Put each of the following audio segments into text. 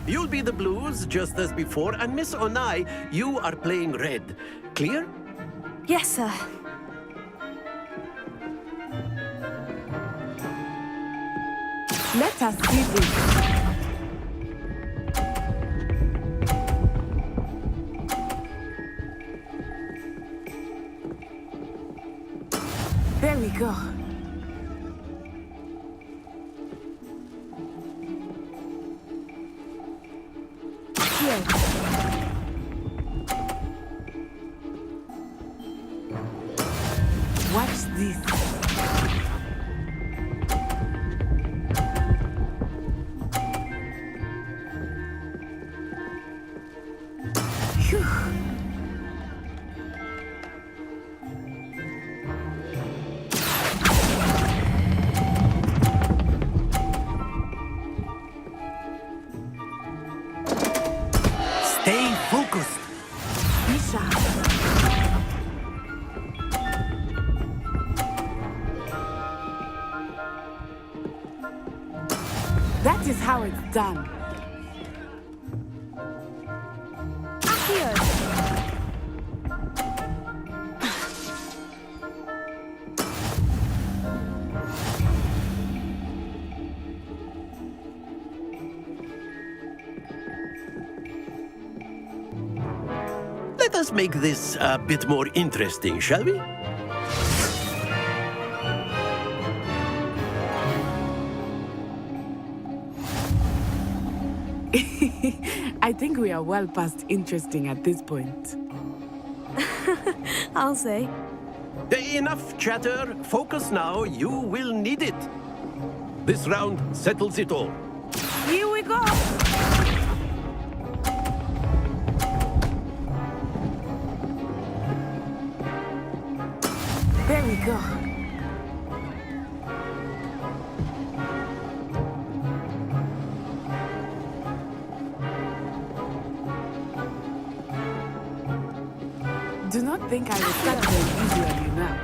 You'll be the blues, just as before, and Miss Onai, you are playing red. Clear? Yes, sir. Let us see this. There we go. Here. Watch this. Phew. Stay focused. Be sharp. That is how it's done. Here. Let us make this a bit more interesting, shall we? I think we are well past interesting at this point. I'll say. Enough chatter. Focus now. You will need it. This round settles it all. Here we go. There we go. Do not think I will start going easy on you now.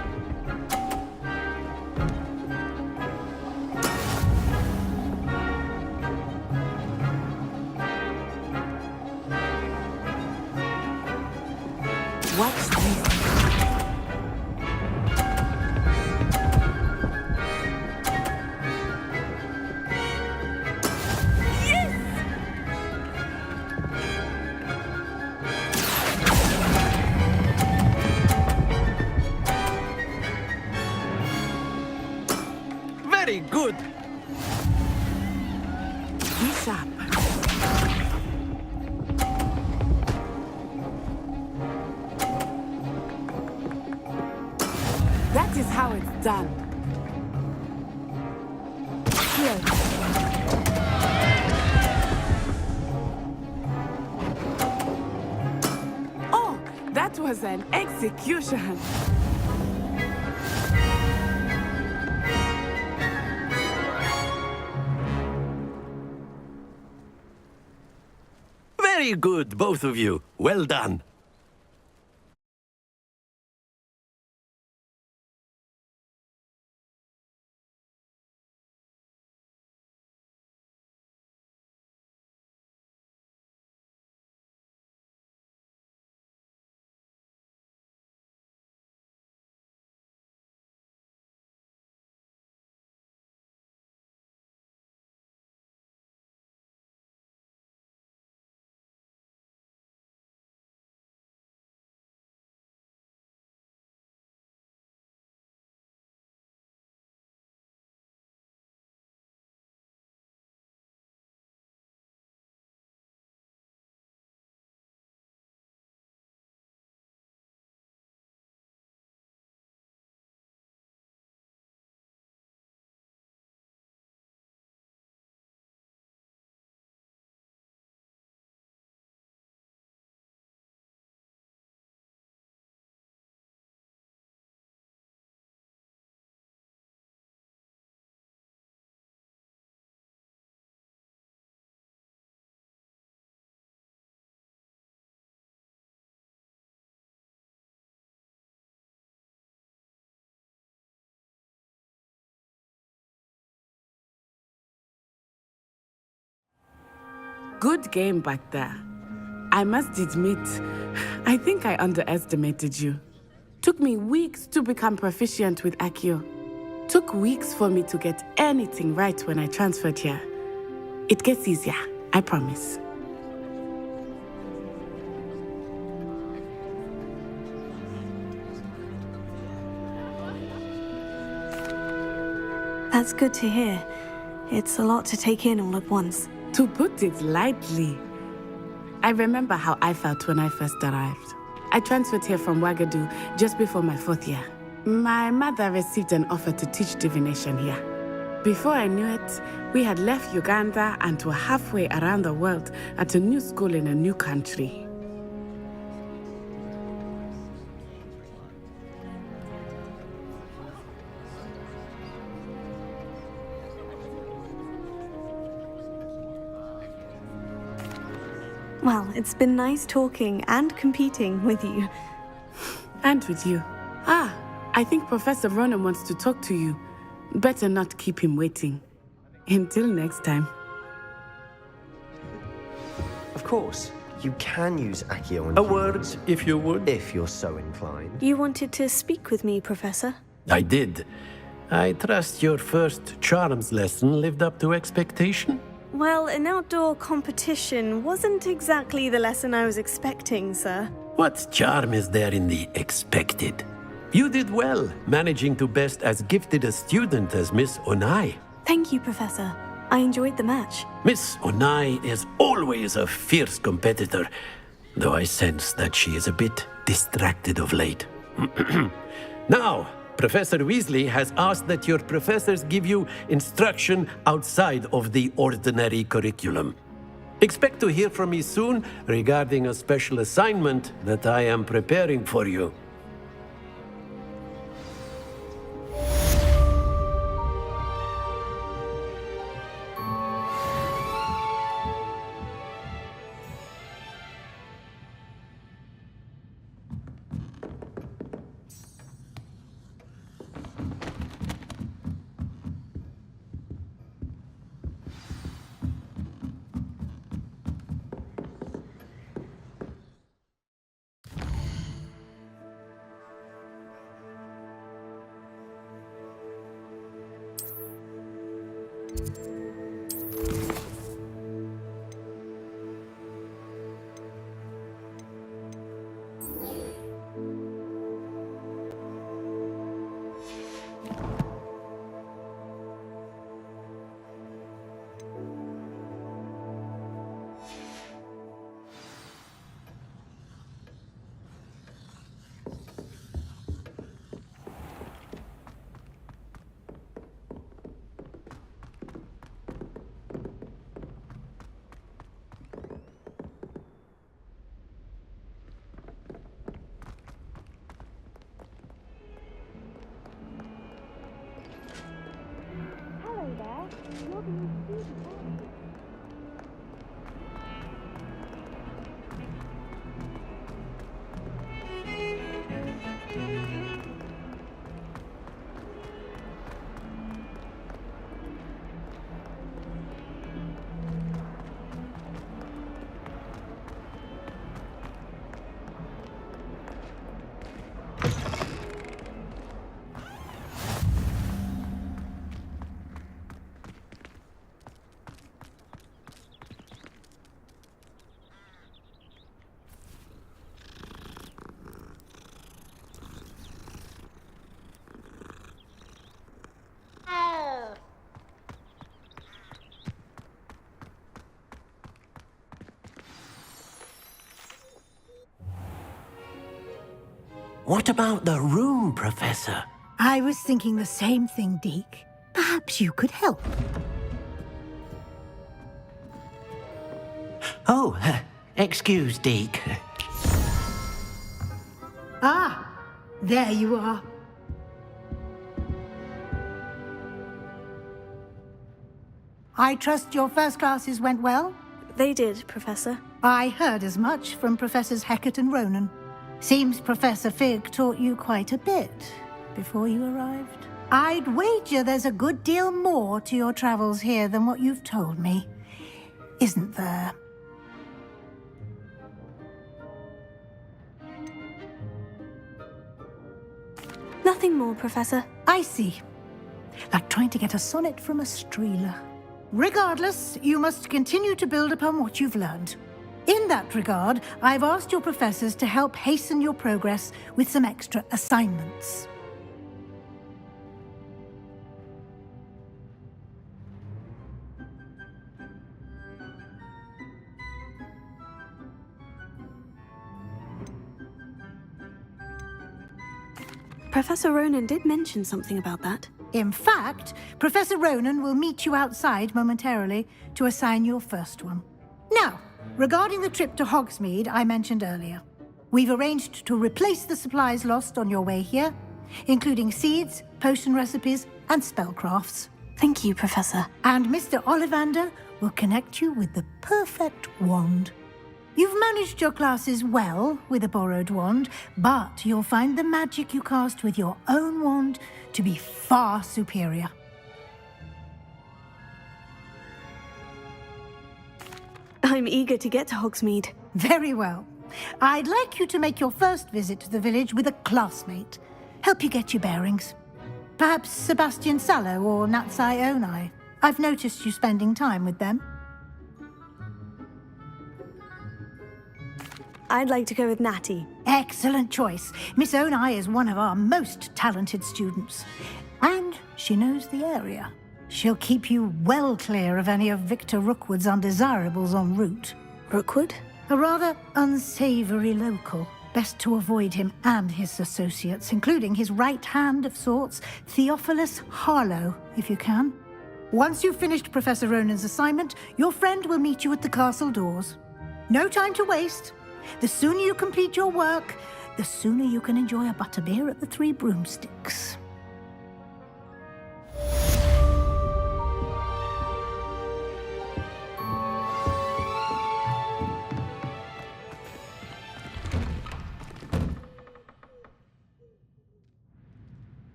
Watch this. Very good. Be sharp. That is how it's done. Here. Oh, that was an execution. Very good, both of you. Well done. Good game back there. I must admit, I think I underestimated you. Took me weeks to become proficient with Accio. Took weeks for me to get anything right when I transferred here. It gets easier, I promise. That's good to hear. It's a lot to take in all at once. To put it lightly, I remember how I felt when I first arrived. I transferred here from Ouagadougou just before my 4th year. My mother received an offer to teach divination here. Before I knew it, we had left Uganda and were halfway around the world at a new school in a new country. Well, it's been nice talking and competing with you. And with you. I think Professor Ronan wants to talk to you. Better not keep him waiting. Until next time. Of course, you can use Accio on A word, if you would. if you're so inclined. You wanted to speak with me, Professor? I did. I trust your first charms lesson lived up to expectation. Well, an outdoor competition wasn't exactly the lesson I was expecting, sir. What charm is there in the expected? You did well, managing to best as gifted a student as Miss Onai. Thank you, Professor. I enjoyed the match. Miss Onai is always a fierce competitor, though I sense that she is a bit distracted of late. Now, Professor Weasley has asked that your professors give you instruction outside of the ordinary curriculum. Expect to hear from me soon regarding a special assignment that I am preparing for you. What about the room, Professor? I was thinking the same thing, Deke. Perhaps you could help. Oh, excuse, Deke. Ah, there you are. I trust your first classes went well? They did, Professor. I heard as much from Professors Hecat and Ronan. Seems Professor Fig taught you quite a bit before you arrived. I'd wager there's a good deal more to your travels here than what you've told me. Isn't there? Nothing more, Professor. I see. Like trying to get a sonnet from a streeler. Regardless, you must continue to build upon what you've learned. In that regard, I've asked your professors to help hasten your progress with some extra assignments. Professor Ronan did mention something about that. In fact, Professor Ronan will meet you outside momentarily to assign your first one. Now, regarding the trip to Hogsmeade I mentioned earlier, we've arranged to replace the supplies lost on your way here, including seeds, potion recipes, and spellcrafts. Thank you, Professor. And Mr. Ollivander will connect you with the perfect wand. You've managed your classes well with a borrowed wand, but you'll find the magic you cast with your own wand to be far superior. I'm eager to get to Hogsmeade. Very well. I'd like you to make your first visit to the village with a classmate. Help you get your bearings. Perhaps Sebastian Sallow or Natsai Onai. I've noticed you spending time with them. I'd like to go with Natty. Excellent choice. Miss Onai is one of our most talented students. And she knows the area. She'll keep you well clear of any of Victor Rookwood's undesirables en route. Rookwood? A rather unsavory local. Best to avoid him and his associates, including his right hand of sorts, Theophilus Harlow, if you can. Once you've finished Professor Ronan's assignment, your friend will meet you at the castle doors. No time to waste. The sooner you complete your work, the sooner you can enjoy a butterbeer at the Three Broomsticks.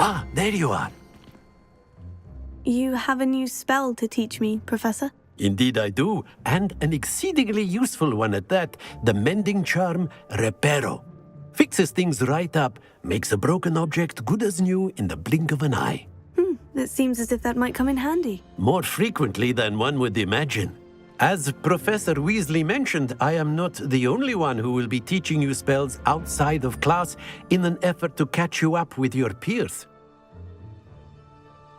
Ah, there you are. You have a new spell to teach me, Professor? Indeed I do, and an exceedingly useful one at that, the mending charm Reparo. Fixes things right up, makes a broken object good as new in the blink of an eye. It seems as if that might come in handy. More frequently than one would imagine. As Professor Weasley mentioned, I am not the only one who will be teaching you spells outside of class in an effort to catch you up with your peers.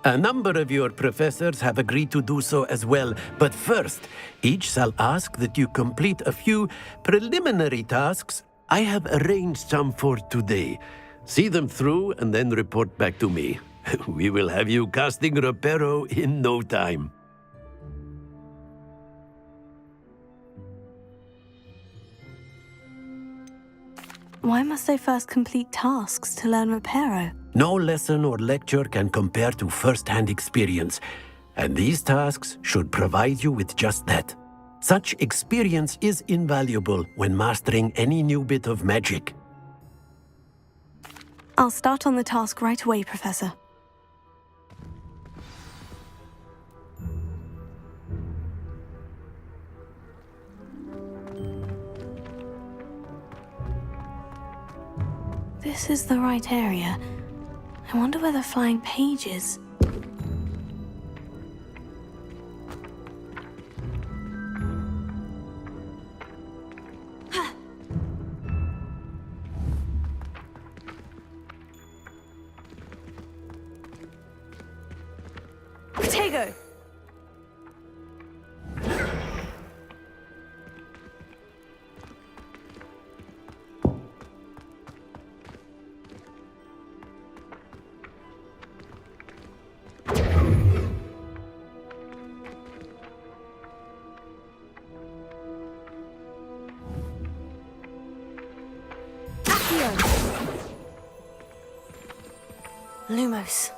A number of your professors have agreed to do so as well, but first, each shall ask that you complete a few preliminary tasks. I have arranged some for today. See them through and then report back to me. We will have you casting Reparo in no time. Why must I first complete tasks to learn Reparo? No lesson or lecture can compare to first-hand experience, and these tasks should provide you with just that. Such experience is invaluable when mastering any new bit of magic. I'll start on the task right away, Professor. This is the right area. I wonder where the flying page is. Potato! Lumos.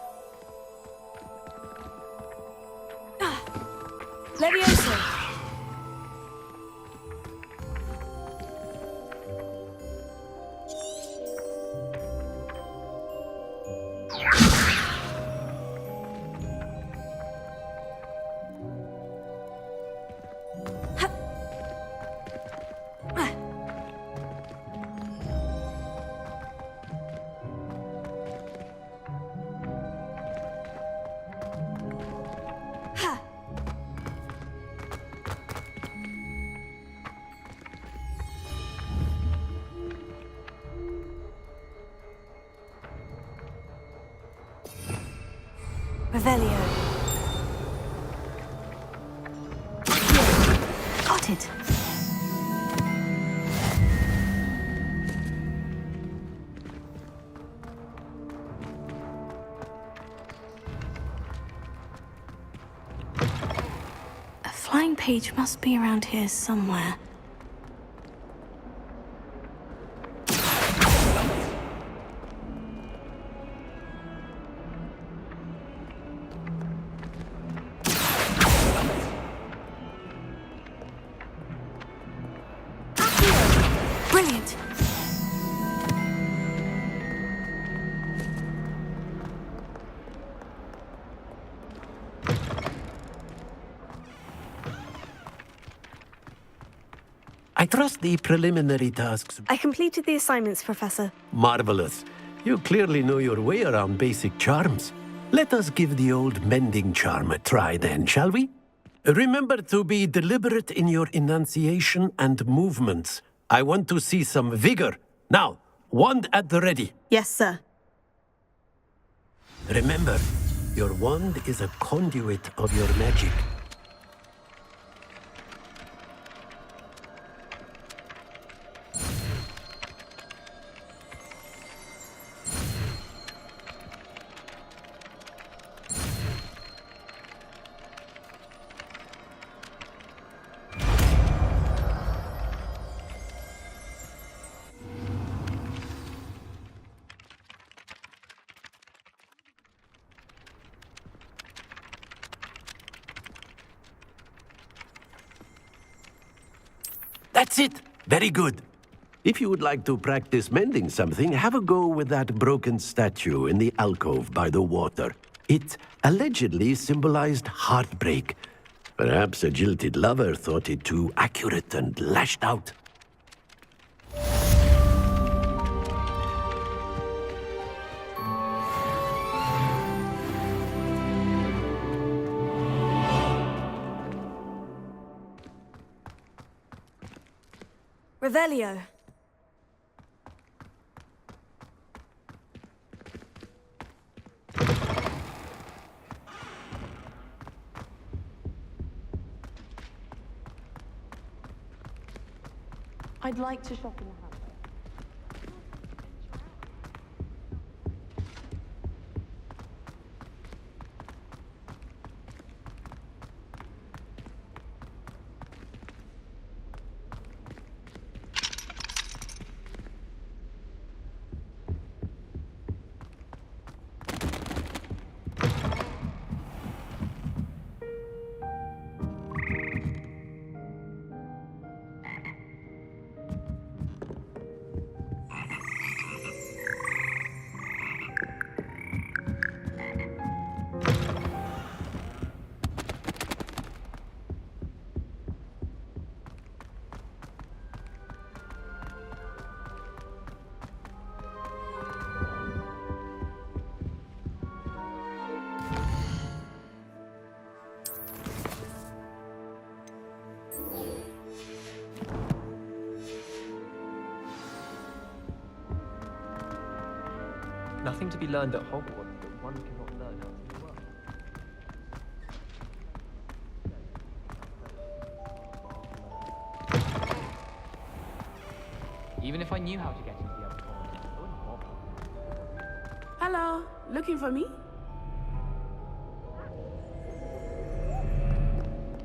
Revelio. Got it. A flying page must be around here somewhere. Brilliant! I trust the preliminary tasks. I completed the assignments, Professor. Marvelous. You clearly know your way around basic charms. Let us give the old mending charm a try then, shall we? Remember to be deliberate in your enunciation and movements. I want to see some vigor. Now, wand at the ready. Yes, sir. Remember, your wand is a conduit of your magic. That's it! Very good. If you would like to practice mending something, have a go with that broken statue in the alcove by the water. It allegedly symbolized heartbreak. Perhaps a jilted lover thought it too accurate and lashed out. Revelio. I'd like to shop in the house. Nothing to be learned at Hogwarts that one cannot learn out in the world. Even if I knew how to get into the other world, I wouldn't bother. Hello, looking for me?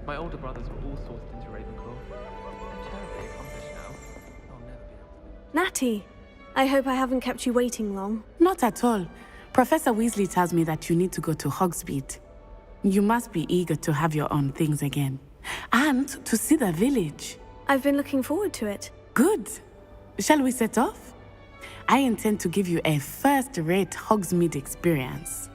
My older brothers were all sorted into Ravenclaw. They're terribly accomplished now. I'll never be able to. Natty, I hope I haven't kept you waiting long. Not at all. Professor Weasley tells me that you need to go to Hogsmeade. You must be eager to have your own things again. And to see the village. I've been looking forward to it. Good. Shall we set off? I intend to give you a first-rate Hogsmeade experience.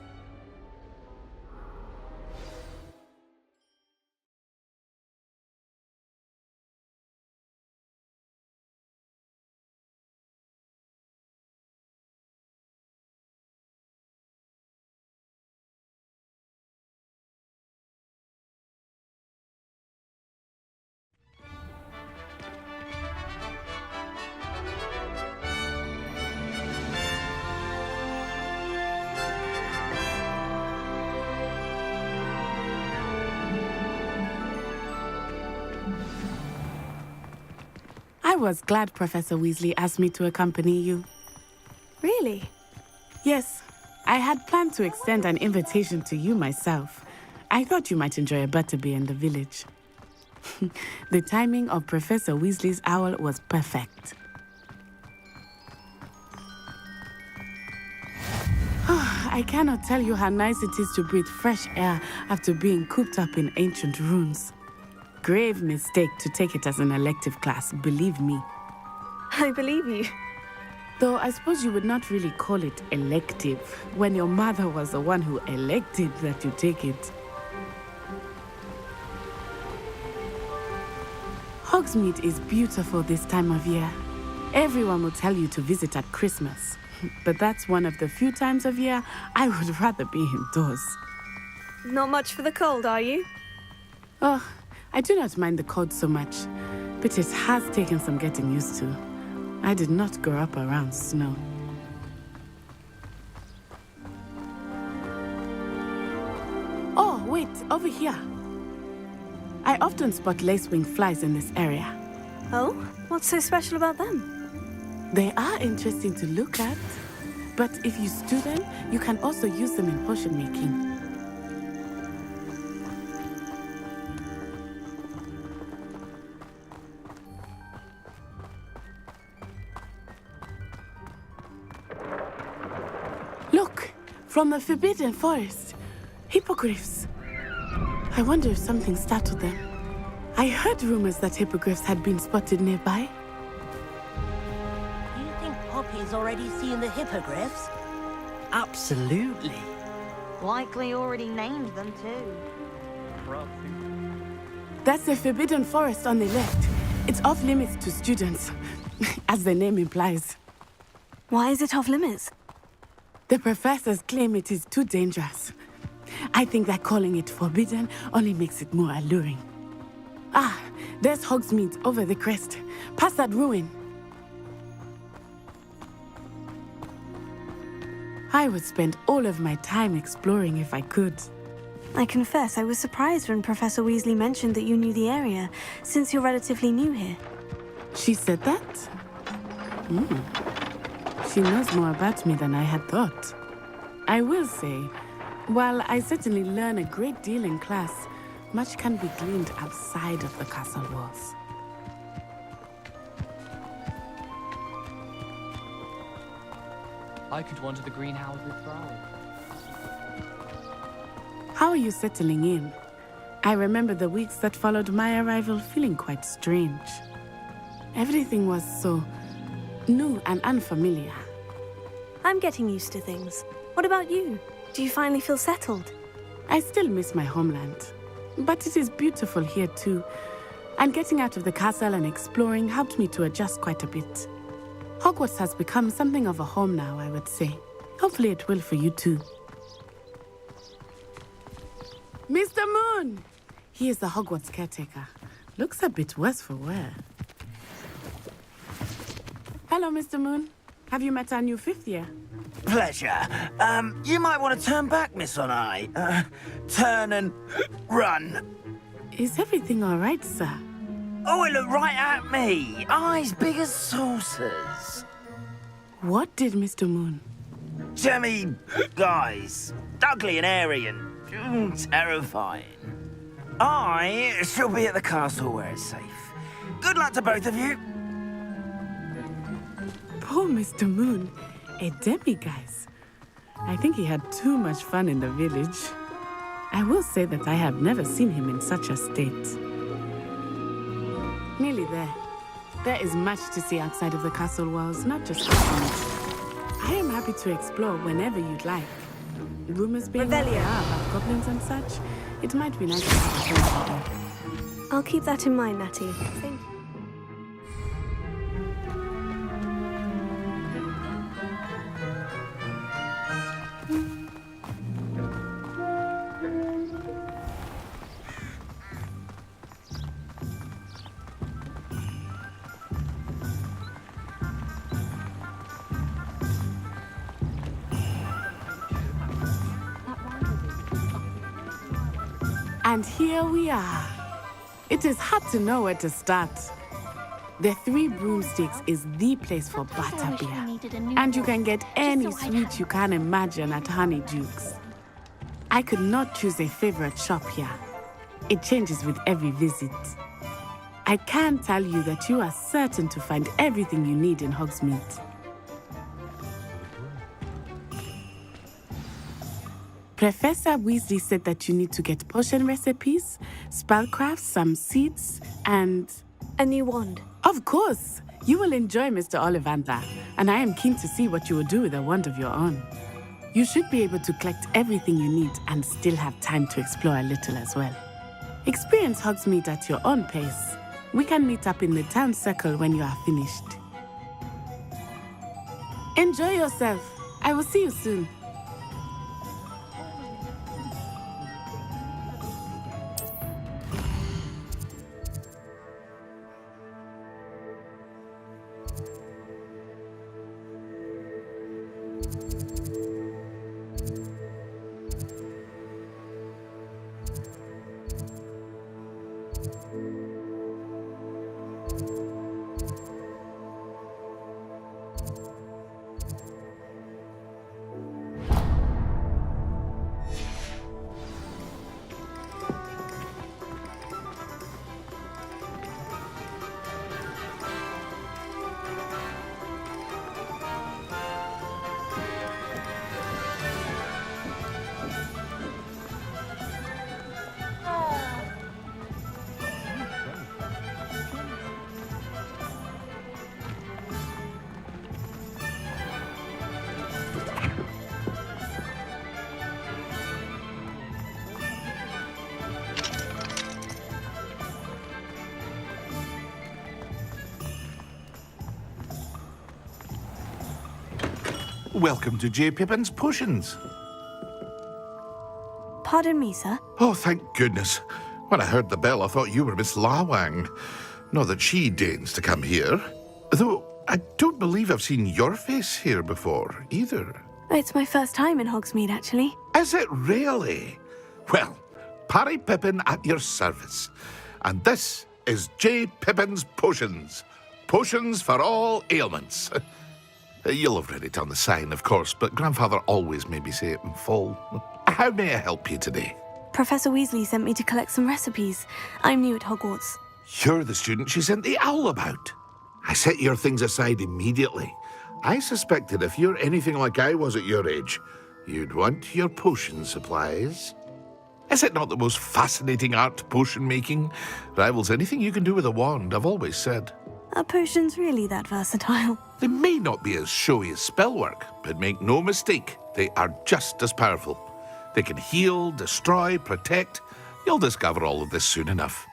I was glad Professor Weasley asked me to accompany you. Really? Yes, I had planned to extend an invitation to you myself. I thought you might enjoy a butterbeer in the village. The timing of Professor Weasley's owl was perfect. I cannot tell you how nice it is to breathe fresh air after being cooped up in ancient ruins. Grave mistake to take it as an elective class, believe me. I believe you. Though I suppose you would not really call it elective when your mother was the one who elected that you take it. Hogsmeade is beautiful this time of year. Everyone will tell you to visit at Christmas. But that's one of the few times of year I would rather be indoors. Not much for the cold, are you? Oh, I do not mind the cold so much, but it has taken some getting used to. I did not grow up around snow. Oh, wait, over here. I often spot lacewing flies in this area. Oh? What's so special about them? They are interesting to look at, but if you stew them, you can also use them in potion making. Look, from the Forbidden Forest, hippogriffs. I wonder if something startled them. I heard rumors that hippogriffs had been spotted nearby. You think Poppy's already seen the hippogriffs? Absolutely. Likely already named them too. That's the Forbidden Forest on the left. It's off limits to students, as the name implies. Why is it off limits? The professors claim it is too dangerous. I think that calling it forbidden only makes it more alluring. Ah, there's Hogsmeade over the crest. Past that ruin. I would spend all of my time exploring if I could. I confess I was surprised when Professor Weasley mentioned that you knew the area, since you're relatively new here. She said that? She knows more about me than I had thought. I will say, while I certainly learn a great deal in class, much can be gleaned outside of the castle walls. I could wander the greenhouse with flowers. How are you settling in? I remember the weeks that followed my arrival feeling quite strange. Everything was so new and unfamiliar. I'm getting used to things. What about you? Do you finally feel settled? I still miss my homeland, but it is beautiful here too. And getting out of the castle and exploring helped me to adjust quite a bit. Hogwarts has become something of a home now, I would say. Hopefully it will for you too. Mr. Moon! He is the Hogwarts caretaker. Looks a bit worse for wear. Hello, Mr. Moon. Have you met our new fifth year? Pleasure. You might want to turn back, Miss Onai. Turn and run. Is everything all right, sir? Oh, it looked right at me. Eyes big as saucers. What did Mr. Moon? Jemmy guys. Ugly and airy and terrifying. I shall be at the castle where it's safe. Good luck to both of you. Poor Mr. Moon. A demiguise. I think he had too much fun in the village. I will say that I have never seen him in such a state. Nearly there. There is much to see outside of the castle walls, not just the front. I am happy to explore whenever you'd like. Rumors being what they are about goblins and such, it might be nice to have a friend. I'll keep that in mind, Natty. Thank you. And here we are. It is hard to know where to start. The Three Broomsticks is the place for butterbeer. And you can get any sweet you can imagine at Honeyduke's. I could not choose a favorite shop here. It changes with every visit. I can tell you that you are certain to find everything you need in Hogsmeade. Professor Weasley said that you need to get potion recipes, spellcrafts, some seeds, and... A new wand. Of course! You will enjoy Mr. Ollivander, and I am keen to see what you will do with a wand of your own. You should be able to collect everything you need and still have time to explore a little as well. Experience Hogsmeade at your own pace. We can meet up in the town circle when you are finished. Enjoy yourself. I will see you soon. Welcome to J. Pippin's Potions. Pardon me, sir. Oh, thank goodness. When I heard the bell, I thought you were Miss Lawang. Not that she deigns to come here. Though, I don't believe I've seen your face here before, either. It's my first time in Hogsmeade, actually. Is it really? Well, Parry Pippin at your service. And this is J. Pippin's Potions. Potions for all ailments. You'll have read it on the sign, of course, but Grandfather always made me say it in full. How may I help you today? Professor Weasley sent me to collect some recipes. I'm new at Hogwarts. You're the student she sent the owl about. I set your things aside immediately. I suspected if you're anything like I was at your age, you'd want your potion supplies. Is it not the most fascinating art, potion making? Rivals anything you can do with a wand, I've always said. Are potions really that versatile? They may not be as showy as spellwork, but make no mistake, they are just as powerful. They can heal, destroy, protect. You'll discover all of this soon enough.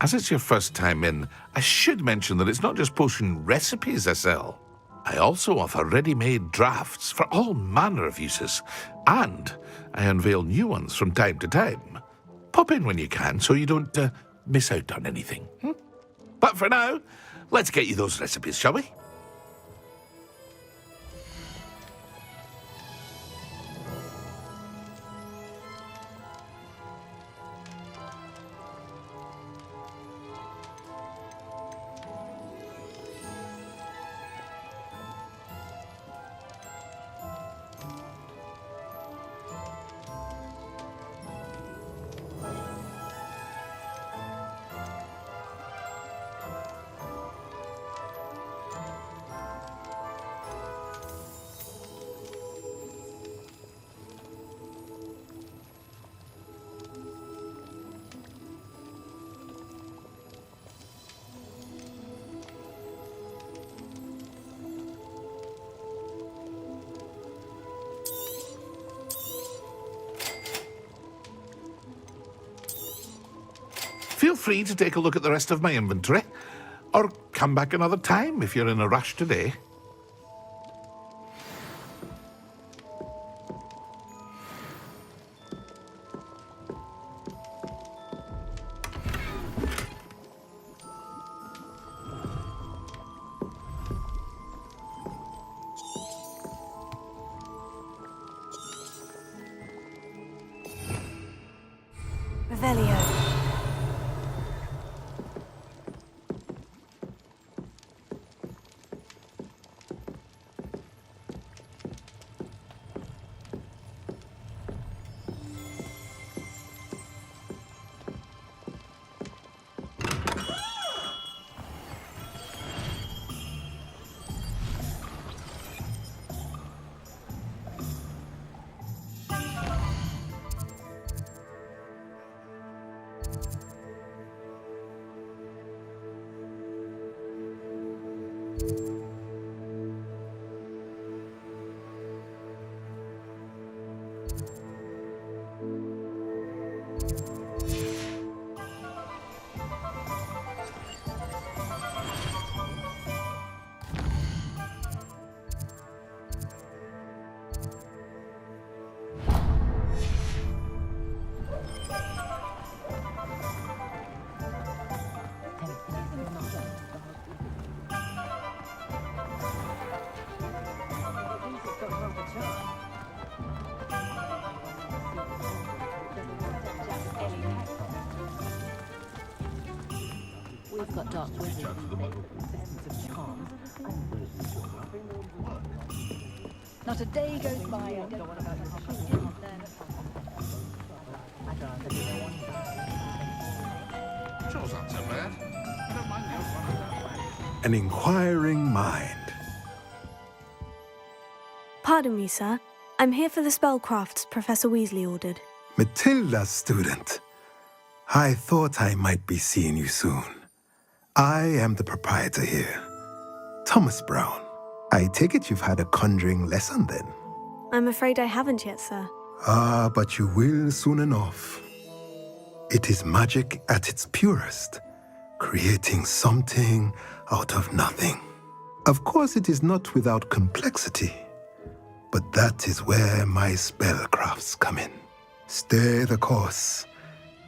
As it's your first time in, I should mention that it's not just potion recipes I sell. I also offer ready-made drafts for all manner of uses, and I unveil new ones from time to time. Pop in when you can so you don't miss out on anything. But for now, let's get you those recipes, shall we? Feel free to take a look at the rest of my inventory, or come back another time if you're in a rush today. We've got dark wizards. Not a day goes by I don't Shows not so bad. I don't mind the old one. An inquiring mind. Pardon me, sir. I'm here for the spellcrafts Professor Weasley ordered. Matilda's student. I thought I might be seeing you soon. I am the proprietor here, Thomas Brown. I take it you've had a conjuring lesson then? I'm afraid I haven't yet, sir. Ah, but you will soon enough. It is magic at its purest, creating something out of nothing. Of course, it is not without complexity, but that is where my spellcrafts come in. Stay the course,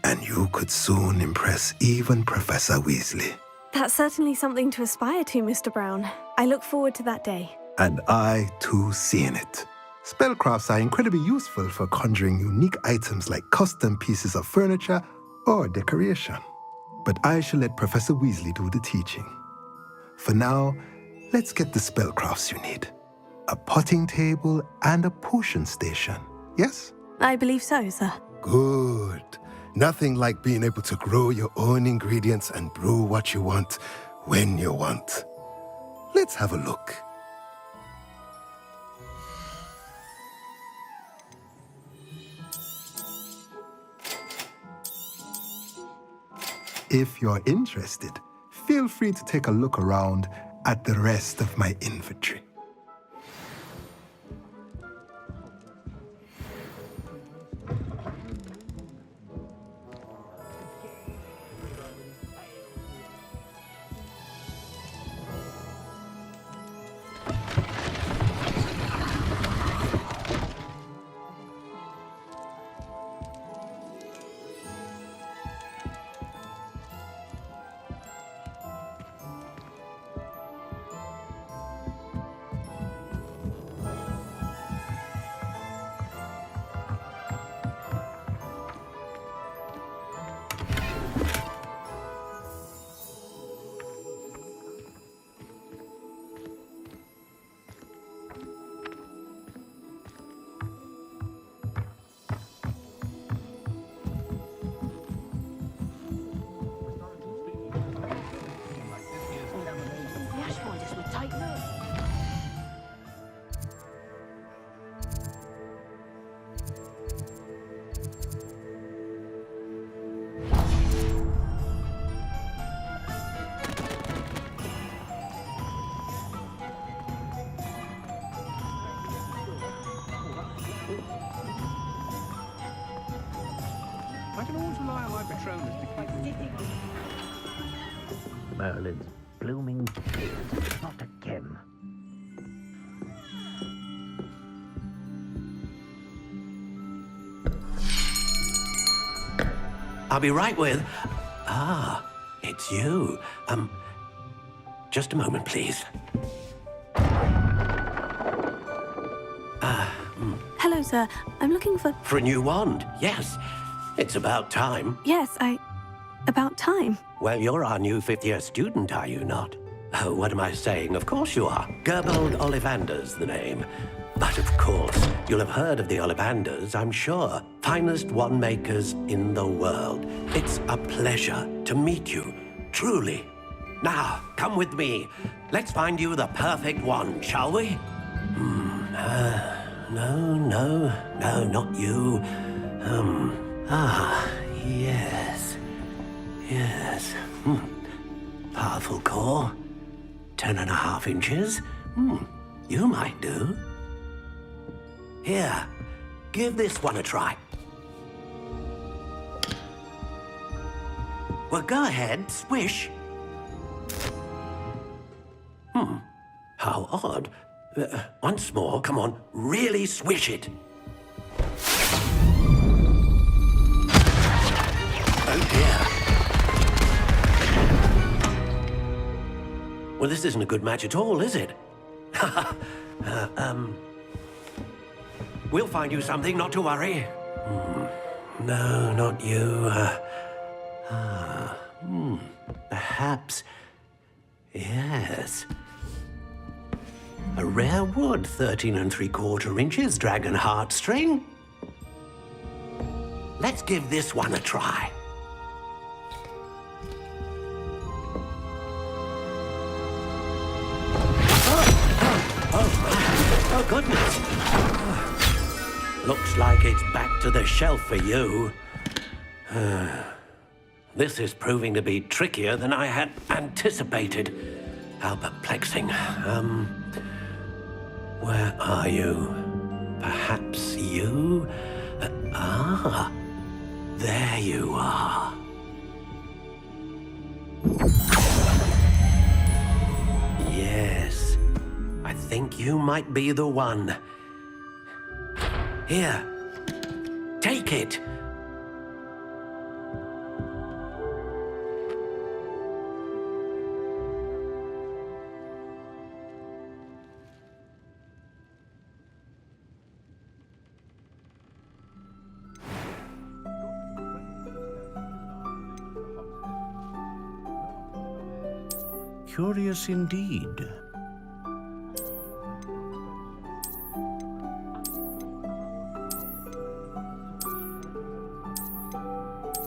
and you could soon impress even Professor Weasley. That's certainly something to aspire to, Mr. Brown. I look forward to that day. And I, too, seeing it. Spellcrafts are incredibly useful for conjuring unique items like custom pieces of furniture or decoration. But I shall let Professor Weasley do the teaching. For now, let's get the spellcrafts you need. A potting table and a potion station, yes? I believe so, sir. Good. Nothing like being able to grow your own ingredients and brew what you want when you want. Let's have a look. If you're interested, feel free to take a look around at the rest of my inventory. I can always rely on my Patronus to keep me. Merlin's blooming tears, not again. I'll be right with... Ah, it's you. Just a moment, please. Hello, sir. I'm looking for... For a new wand, yes. It's about time. Yes, About time. Well, you're our new fifth-year student, are you not? Oh, what am I saying? Of course you are. Gerbold Ollivander's the name. But of course, you'll have heard of the Ollivanders, I'm sure. Finest wand makers in the world. It's a pleasure to meet you, truly. Now, come with me. Let's find you the perfect wand, shall we? No, not you. Yes. Powerful core. 10.5 inches. You might do. Here, give this one a try. Well, go ahead, swish. How odd. Once more, come on, really swish it. Oh dear. Well, this isn't a good match at all, is it? We'll find you something, not to worry. No, not you. Perhaps. Yes. A rare wood, 13 3/4 inches, dragon heartstring. Let's give this one a try. Oh, goodness. Looks like it's back to the shelf for you. This is proving to be trickier than I had anticipated. How perplexing. Where are you? Perhaps you? There you are. Yes, I think you might be the one. Here, take it. Curious indeed.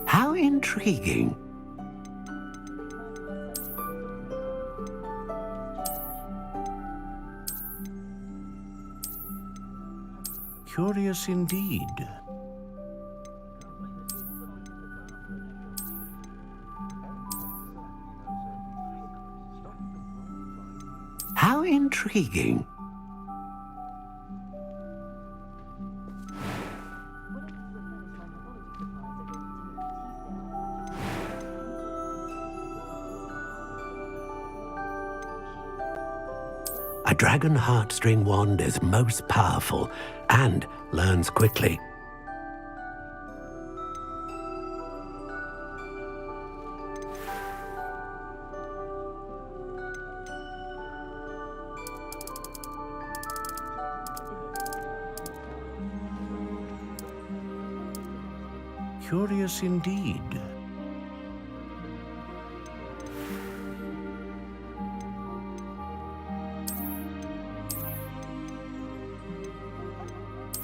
How intriguing. Curious indeed. How intriguing. A dragon heartstring wand is most powerful and learns quickly. Curious indeed.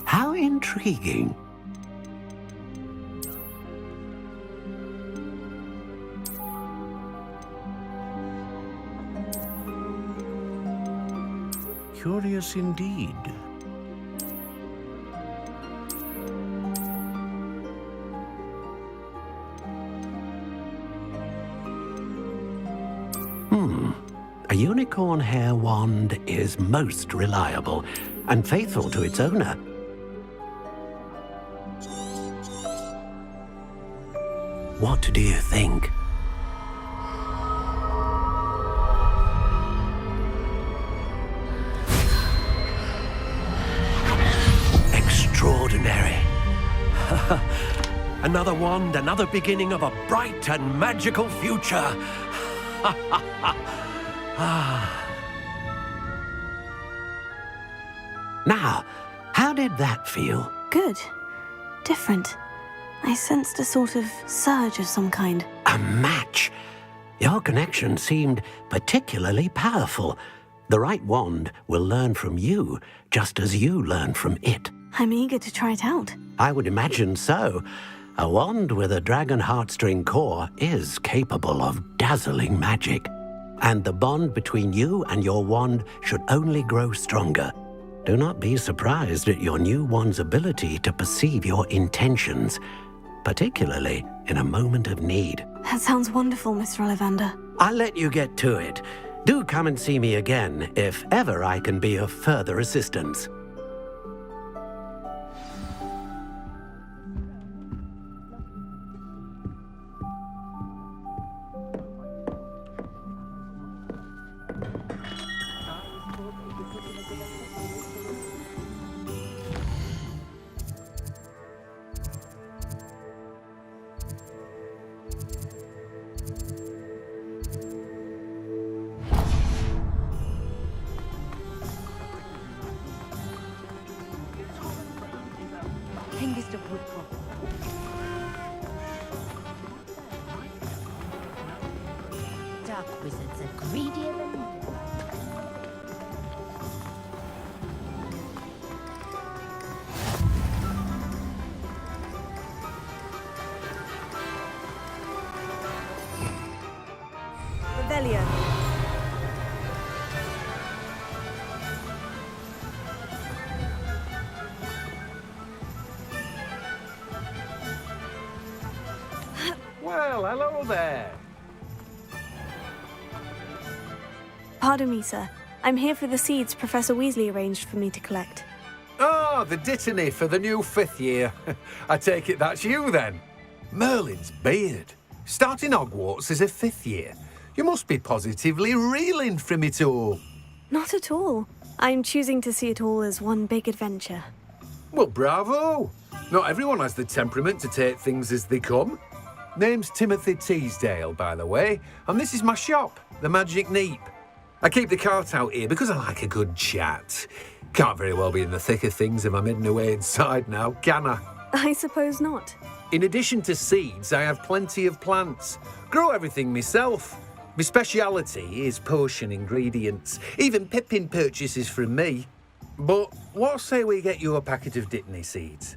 How intriguing. Curious indeed. A unicorn hair wand is most reliable and faithful to its owner. What do you think? Extraordinary. Another wand, another beginning of a bright and magical future. Now, how did that feel? Good. Different. I sensed a sort of surge of some kind. A match. Your connection seemed particularly powerful. The right wand will learn from you, just as you learn from it. I'm eager to try it out. I would imagine so. A wand with a dragon heartstring core is capable of dazzling magic. And the bond between you and your wand should only grow stronger. Do not be surprised at your new wand's ability to perceive your intentions, particularly in a moment of need. That sounds wonderful, Mr. Ollivander. I'll let you get to it. Do come and see me again if ever I can be of further assistance. Hengist of Woodcroft. Dark wizards are greedier than you. Rebellion. Well, hello there. Pardon me, sir. I'm here for the seeds Professor Weasley arranged for me to collect. Ah, the dittany for the new 5th year. I take it that's you then. Merlin's beard. Starting Hogwarts as a 5th year. You must be positively reeling from it all. Not at all. I'm choosing to see it all as one big adventure. Well, bravo. Not everyone has the temperament to take things as they come. Name's Timothy Teasdale, by the way, and this is my shop, the Magic Neep. I keep the cart out here because I like a good chat. Can't very well be in the thick of things if I'm hidden away inside now, can I? I suppose not. In addition to seeds, I have plenty of plants. Grow everything myself. My speciality is potion ingredients. Even Pippin purchases from me. But what say we get you a packet of dittany seeds?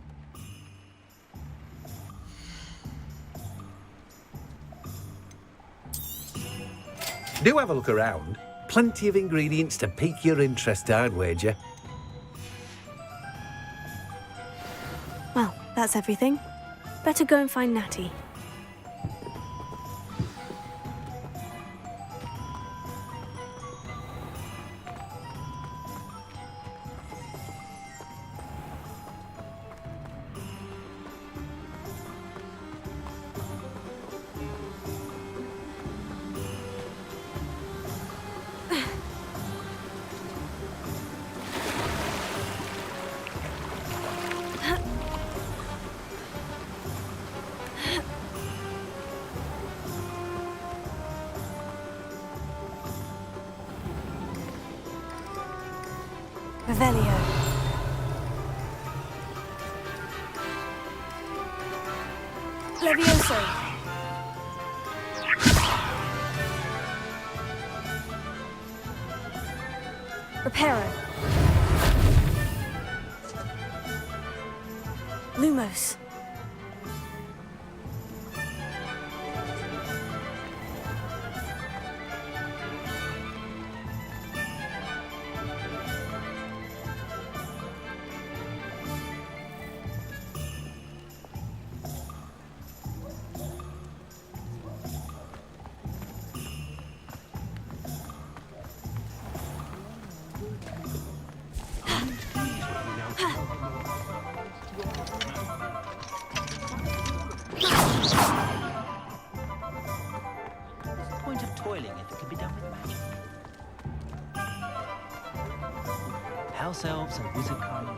Do have a look around. Plenty of ingredients to pique your interest, I'd wager. Well, that's everything. Better go and find Natty. Revelio. Levioso. Reparo. Lumos. What's the point of toiling if it can be done with magic? House elves and wizard kind.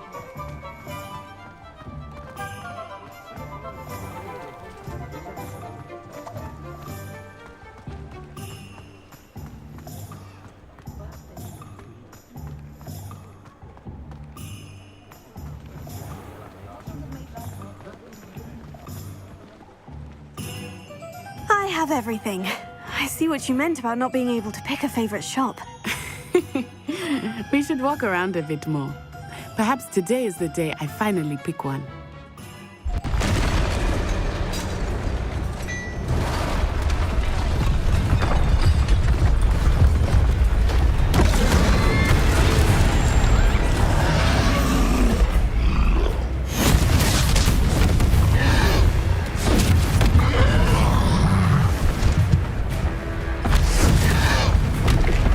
I have everything. I see what you meant about not being able to pick a favorite shop. We should walk around a bit more. Perhaps today is the day I finally pick one.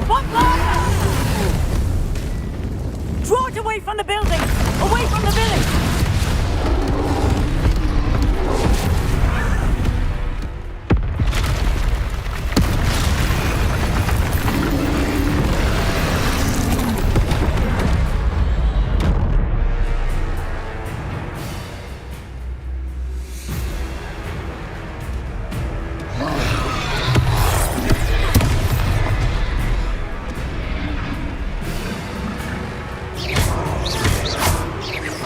What? from the building! Away from the village!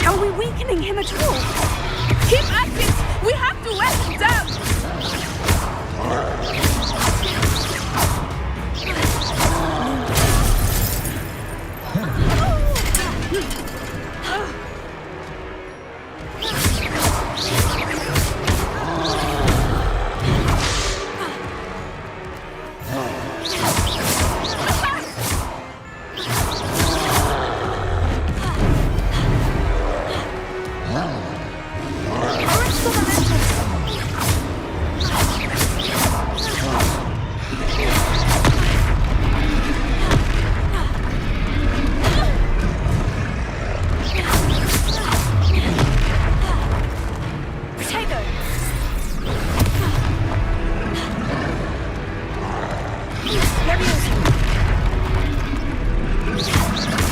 Are we weakening him at all? Keep at it! We have to wear him down!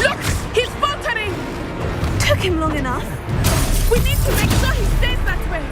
Look! He's faltering! Took him long enough. We need to make sure he stays that way!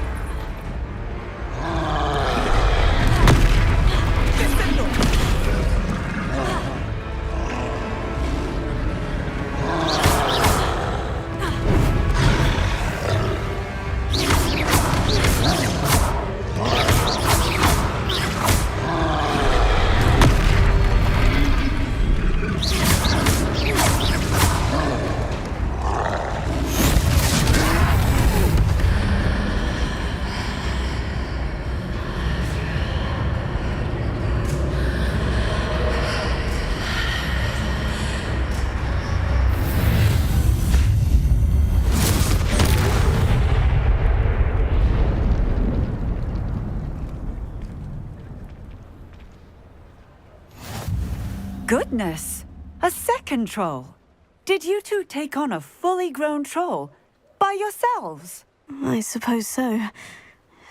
Goodness! A second troll! Did you two take on a fully grown troll by yourselves? I suppose so.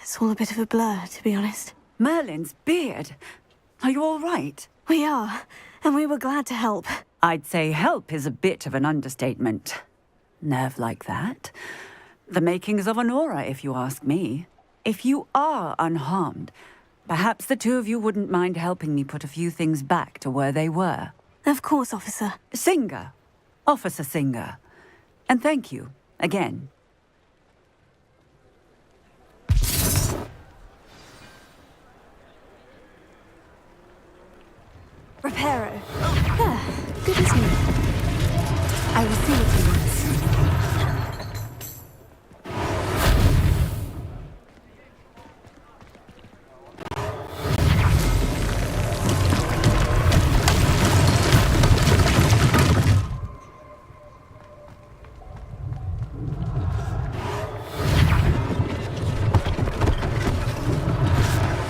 It's all a bit of a blur, to be honest. Merlin's beard. Are you all right? We are, and we were glad to help. I'd say help is a bit of an understatement. Nerve like that. The makings of an aura, if you ask me. If you are unharmed, perhaps the two of you wouldn't mind helping me put a few things back to where they were. Of course, officer. Singer. Officer Singer. And thank you, again. Reparo. There. Good as new. I will see what he wants.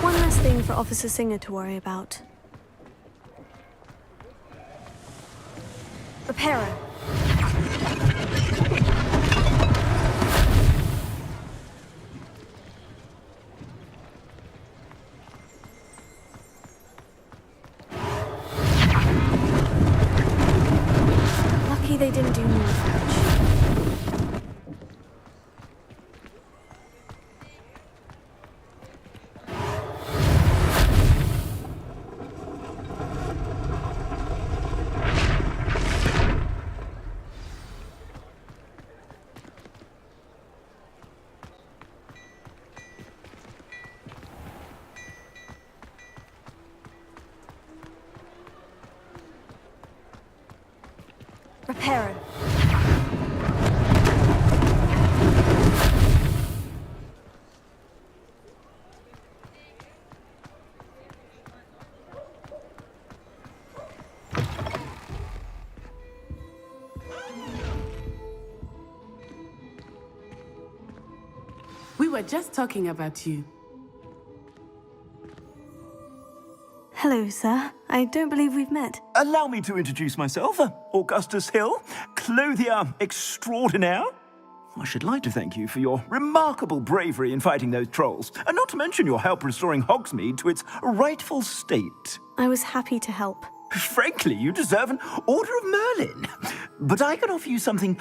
One less thing for Officer Singer to worry about. Reparo. Lucky they didn't do more damage. Reparo. We were just talking about you. Hello, sir. I don't believe we've met. Allow me to introduce myself, Augustus Hill, clothier extraordinaire. I should like to thank you for your remarkable bravery in fighting those trolls, and not to mention your help restoring Hogsmeade to its rightful state. I was happy to help. Frankly, you deserve an Order of Merlin. But I can offer you something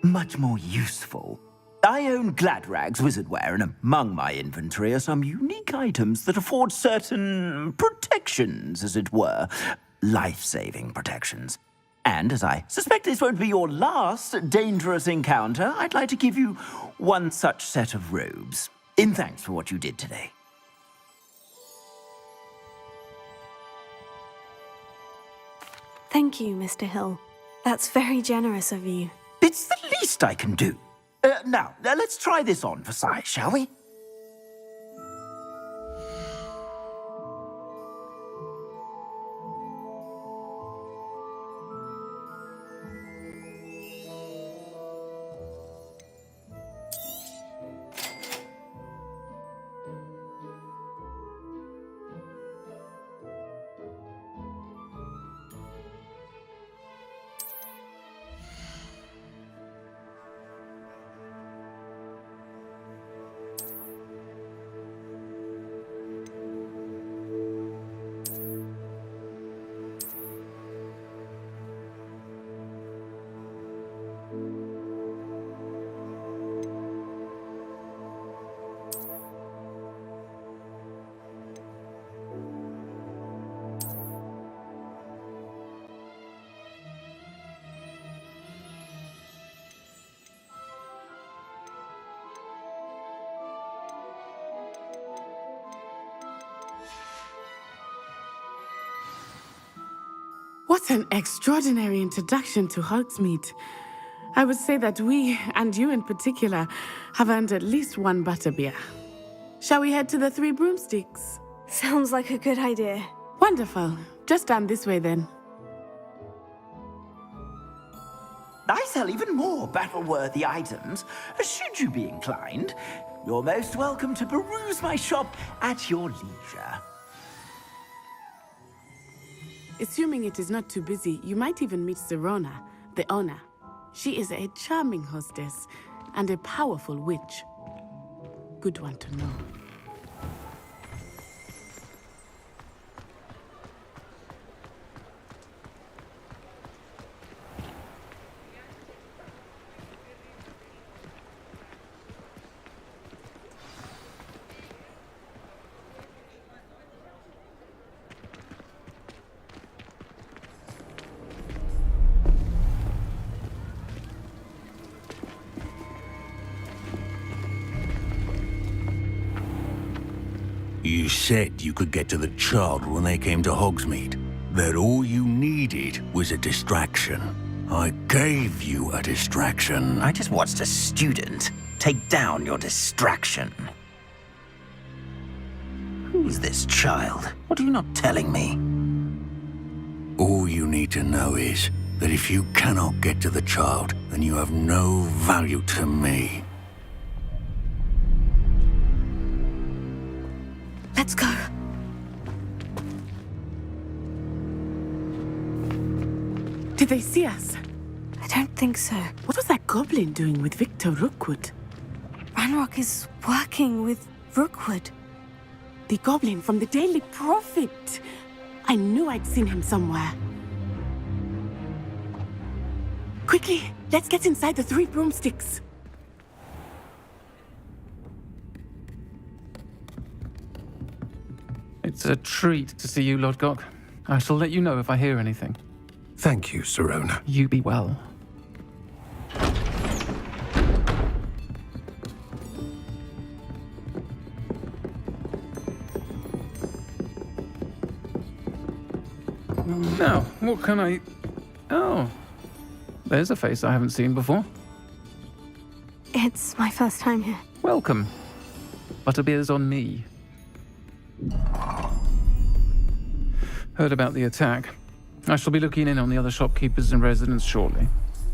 much more useful. I own Gladrag's wizardware, and among my inventory are some unique items that afford certain protections, as it were. Life-saving protections. And as I suspect this won't be your last dangerous encounter, I'd like to give you one such set of robes, in thanks for what you did today. Thank you, Mr. Hill. That's very generous of you. It's the least I can do. Now, let's try this on for size, shall we? What an extraordinary introduction to Hogsmeade. I would say that we, and you in particular, have earned at least one butterbeer. Shall we head to the Three Broomsticks? Sounds like a good idea. Wonderful. Just down this way then. I sell even more battle-worthy items, should you be inclined. You're most welcome to peruse my shop at your leisure. Assuming it is not too busy, you might even meet Sirona, the owner. She is a charming hostess and a powerful witch. Good one to know. You said you could get to the child when they came to Hogsmeade. That all you needed was a distraction. I gave you a distraction. I just watched a student take down your distraction. Who's this child? What are you not telling me? All you need to know is that if you cannot get to the child, then you have no value to me. Let's go. Did they see us? I don't think so. What was that goblin doing with Victor Rookwood? Ranrock is working with Rookwood. The goblin from the Daily Prophet. I knew I'd seen him somewhere. Quickly, let's get inside the Three Broomsticks. It's a treat to see you, Lodgok. I shall let you know if I hear anything. Thank you, Sirona. You be well. Now, what can I... Oh, there's a face I haven't seen before. It's my first time here. Welcome. Butterbeer's on me. Heard about the attack. I shall be looking in on the other shopkeepers and residents shortly.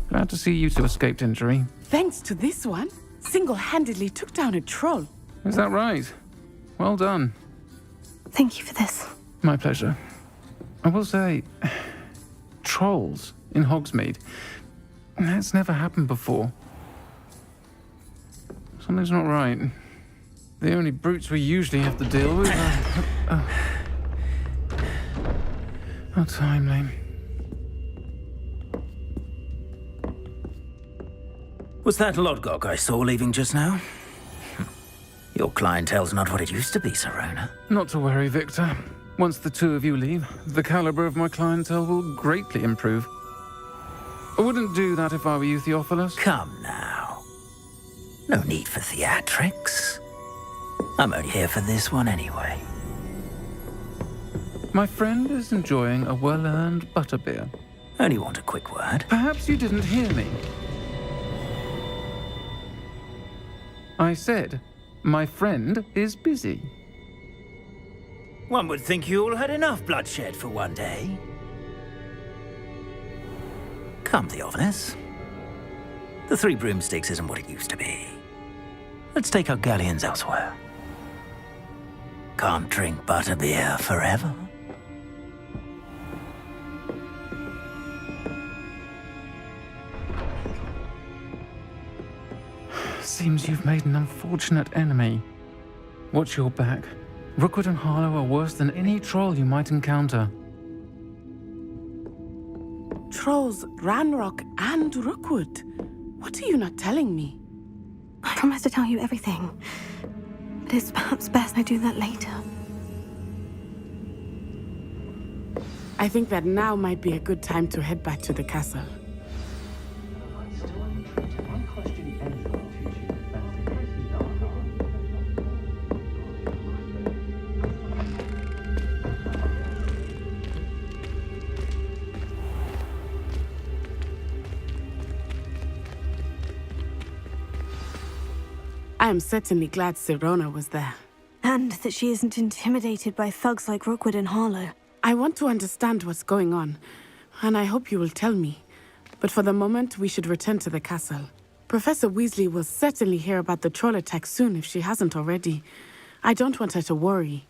Glad to see you two escaped injury. Thanks to this one, single-handedly took down a troll. Is that right? Well done. Thank you for this. My pleasure. I will say, trolls in Hogsmeade. That's never happened before. Something's not right. The only brutes we usually have to deal with are... How timely. Was that Lodgok I saw leaving just now? Your clientele's not what it used to be, Serona. Not to worry, Victor. Once the two of you leave, the caliber of my clientele will greatly improve. I wouldn't do that if I were you, Theophilus. Come now. No need for theatrics. I'm only here for this one anyway. My friend is enjoying a well-earned butterbeer. Only want a quick word. Perhaps you didn't hear me. I said, my friend is busy. One would think you all had enough bloodshed for one day. Come, Theophilus. The Three Broomsticks isn't what it used to be. Let's take our galleons elsewhere. Can't drink butterbeer forever. Seems you've made an unfortunate enemy. Watch your back. Rookwood and Harlow are worse than any troll you might encounter. Trolls, Ranrock, and Rookwood. What are you not telling me? I promise to tell you everything. But it's perhaps best I do that later. I think that now might be a good time to head back to the castle. I am certainly glad Serona was there. And that she isn't intimidated by thugs like Rookwood and Harlow. I want to understand what's going on, and I hope you will tell me. But for the moment, we should return to the castle. Professor Weasley will certainly hear about the troll attack soon if she hasn't already. I don't want her to worry.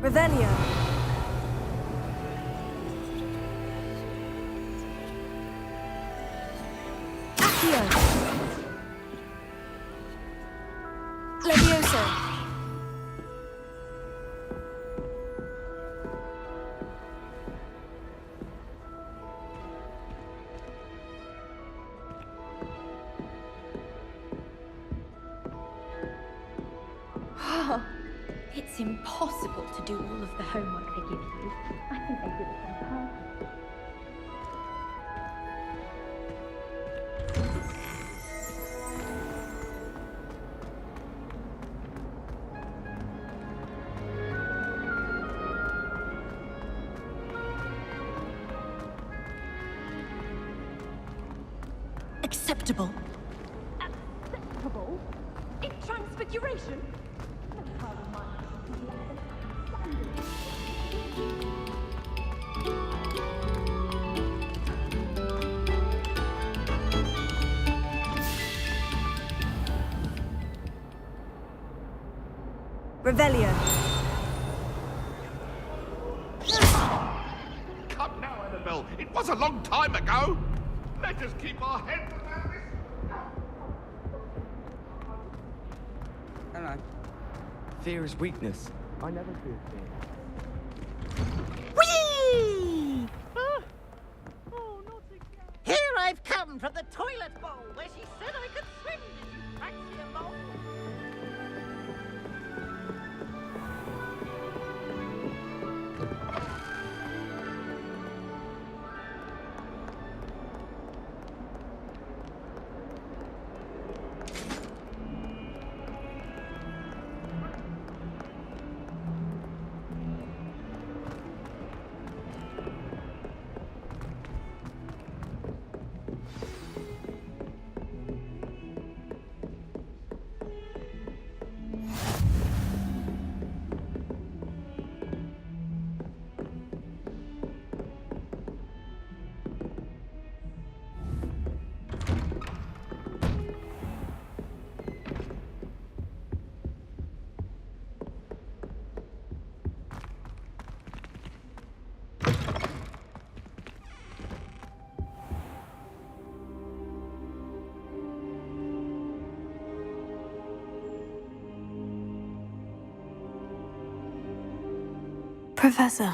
Revelio. Accio. Levioso. It's impossible to do all of the homework they give you. I think they did it on purpose. Acceptable. Acceptable? In transfiguration? Revelio. Come now, Annabelle. It was a long time ago. Let us keep our heads around this. Hello. Fear is weakness. I never fear fear. Whee! Here I've come from the toilet bowl where she said I could swim. Did you fancy a bowl? Professor,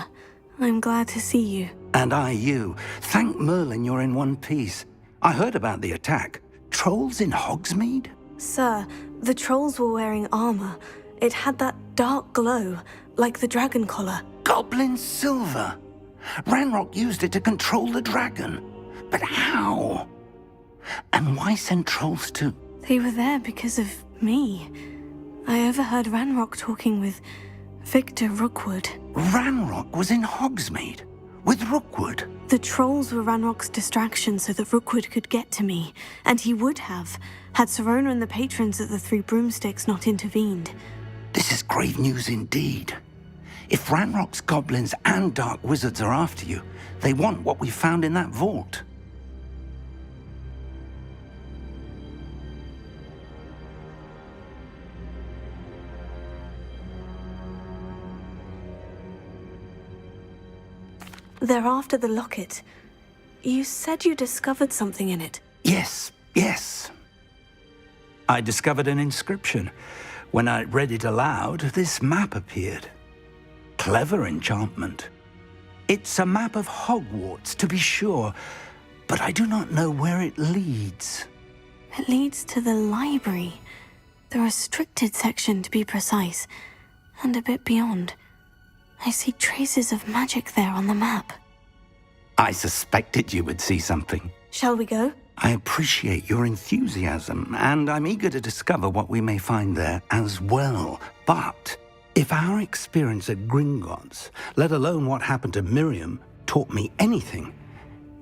I'm glad to see you. And I you. Thank Merlin you're in one piece. I heard about the attack. Trolls in Hogsmeade? Sir, the trolls were wearing armor. It had that dark glow, like the dragon collar. Goblin silver. Ranrock used it to control the dragon. But how? And why send trolls to... They were there because of me. I overheard Ranrock talking with Victor Rookwood. Ranrock was in Hogsmeade? With Rookwood? The trolls were Ranrock's distraction so that Rookwood could get to me. And he would have, had Serona and the patrons at the Three Broomsticks not intervened. This is grave news indeed. If Ranrock's goblins and dark wizards are after you, they want what we found in that vault. They're after the locket. You said you discovered something in it. Yes. I discovered an inscription. When I read it aloud, this map appeared. Clever enchantment. It's a map of Hogwarts, to be sure, but I do not know where it leads. It leads to the library. The restricted section, to be precise, and a bit beyond. I see traces of magic there on the map. I suspected you would see something. Shall we go? I appreciate your enthusiasm, and I'm eager to discover what we may find there as well. But if our experience at Gringotts, let alone what happened to Miriam, taught me anything,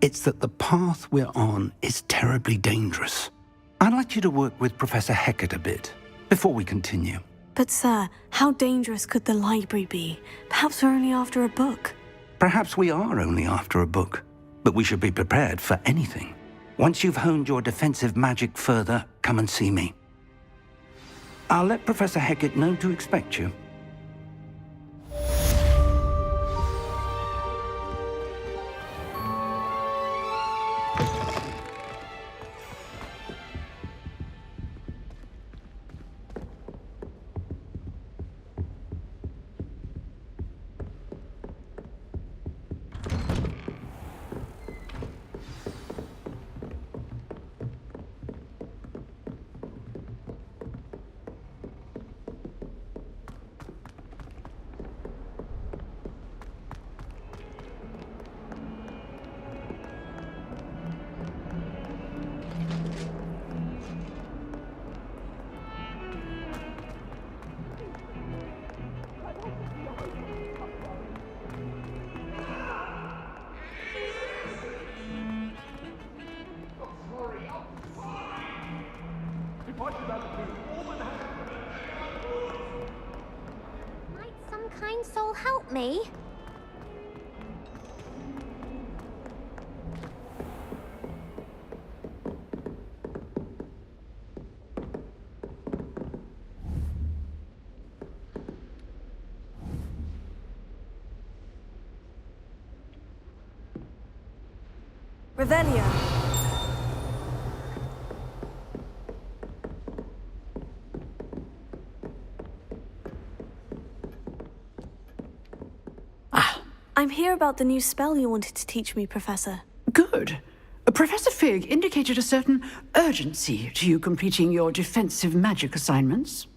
it's that the path we're on is terribly dangerous. I'd like you to work with Professor Hecat a bit before we continue. But sir, how dangerous could the library be? Perhaps we're only after a book. Perhaps we are only after a book, but we should be prepared for anything. Once you've honed your defensive magic further, come and see me. I'll let Professor Hecat know to expect you. kind soul help me? Revelio. I'm here about the new spell you wanted to teach me, Professor. Good. Professor Fig indicated a certain urgency to you completing your defensive magic assignments.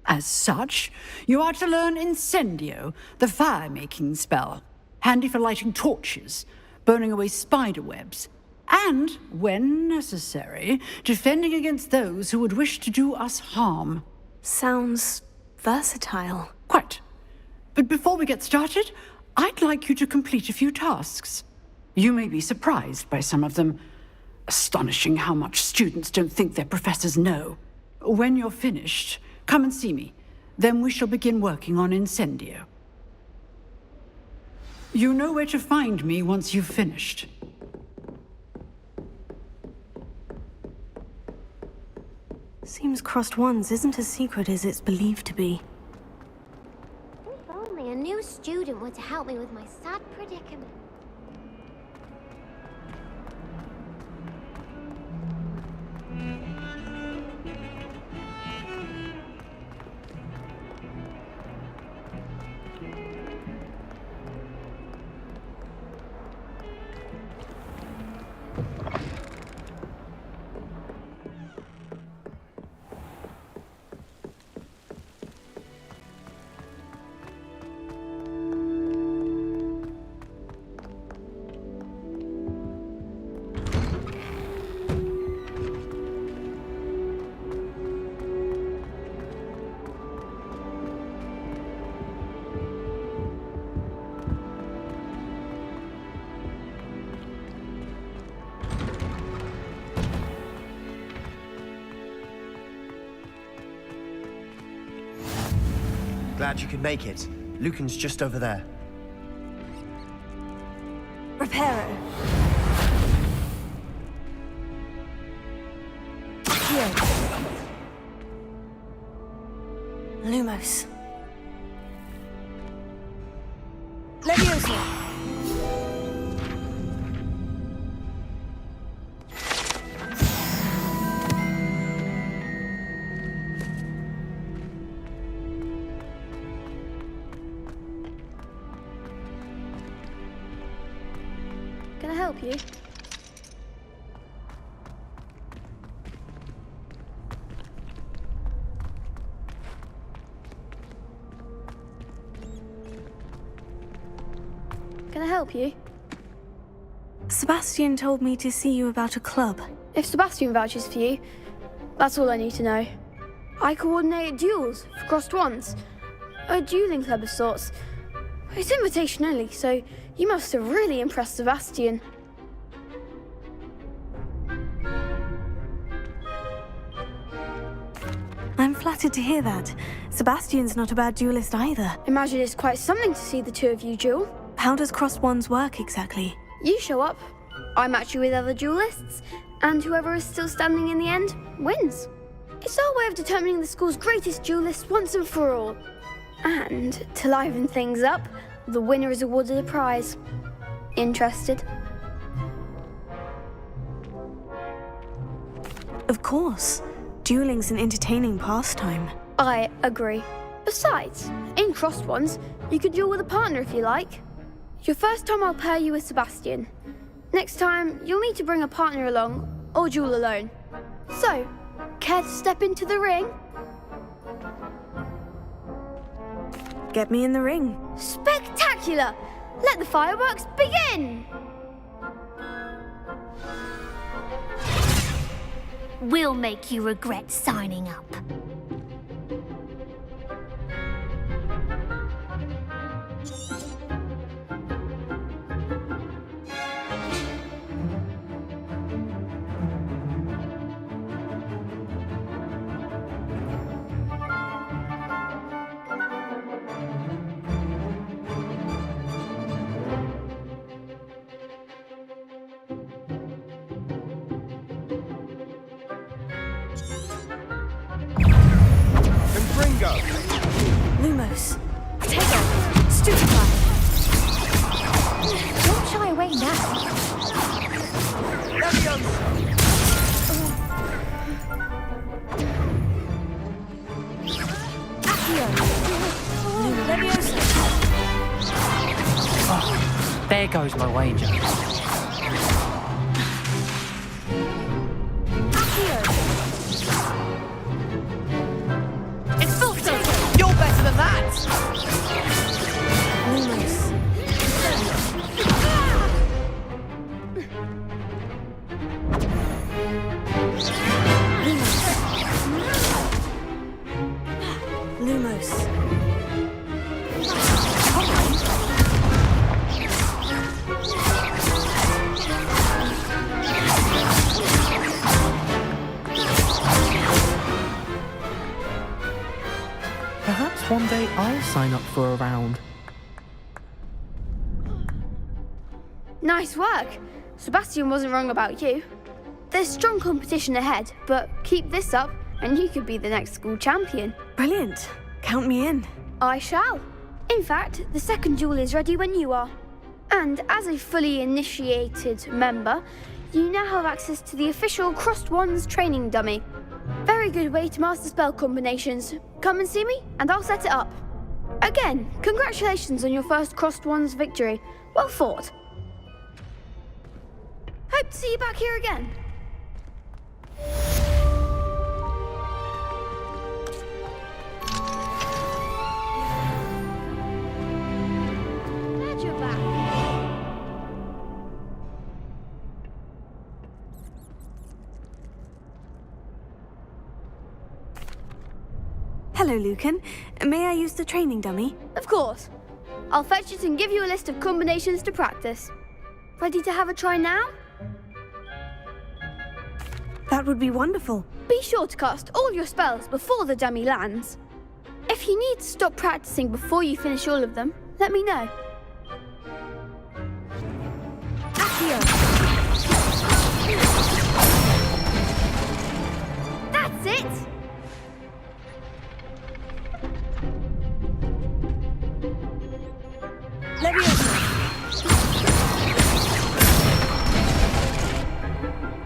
As such, you are to learn Incendio, the fire-making spell, handy for lighting torches, burning away spider webs, and, when necessary, defending against those who would wish to do us harm. Sounds versatile. Quite. But before we get started, I'd like you to complete a few tasks. You may be surprised by some of them. Astonishing how much students don't think their professors know. When you're finished, come and see me. Then we shall begin working on Incendio. You know where to find me once you've finished. Seems Crossed Wands isn't as secret as it's believed to be. If only a new student were to help me with my sad predicament. Glad you could make it. Lucan's just over there. Reparo. Here. Lumos. Leviosa. Can I help you? Can I help you? Sebastian told me to see you about a club. If Sebastian vouches for you, that's all I need to know. I coordinate duels for Crossed Wands, a dueling club of sorts. It's invitation only, so you must have really impressed Sebastian. I'm flattered to hear that. Sebastian's not a bad duelist either. Imagine it's quite something to see the two of you duel. How does Crossed Wands work exactly? You show up, I match you with other duelists, and whoever is still standing in the end wins. It's our way of determining the school's greatest duelist once and for all. And to liven things up, the winner is awarded a prize. Interested? Of course. Dueling's an entertaining pastime. I agree. Besides, in Crossed Wands, you could duel with a partner if you like. Your first time I'll pair you with Sebastian. Next time, you'll need to bring a partner along, or duel alone. So, care to step into the ring? Get me in the ring. Spectacular! Let the fireworks begin! We'll make you regret signing up. go. Lumos. Potato. Stupefy. Don't shy away now. Oh, there goes my wager. It's filter! You're better than that! Lumos. Lumos. Perhaps one day I'll sign up for a round. Nice work. Sebastian wasn't wrong about you. There's strong competition ahead, but keep this up and you could be the next school champion. Brilliant. Count me in. I shall. In fact, the second duel is ready when you are. And as a fully initiated member, you now have access to the official Crossed Wands training dummy. Very good way to master spell combinations. Come and see me, and I'll set it up. Again, congratulations on your first Crossed Wands victory. Well fought. Hope to see you back here again. Glad you're back. Hello, Lucan. May I use the training dummy? Of course. I'll fetch it and give you a list of combinations to practice. Ready to have a try now? That would be wonderful. Be sure to cast all your spells before the dummy lands. If you need to stop practicing before you finish all of them, let me know. Accio. That's it!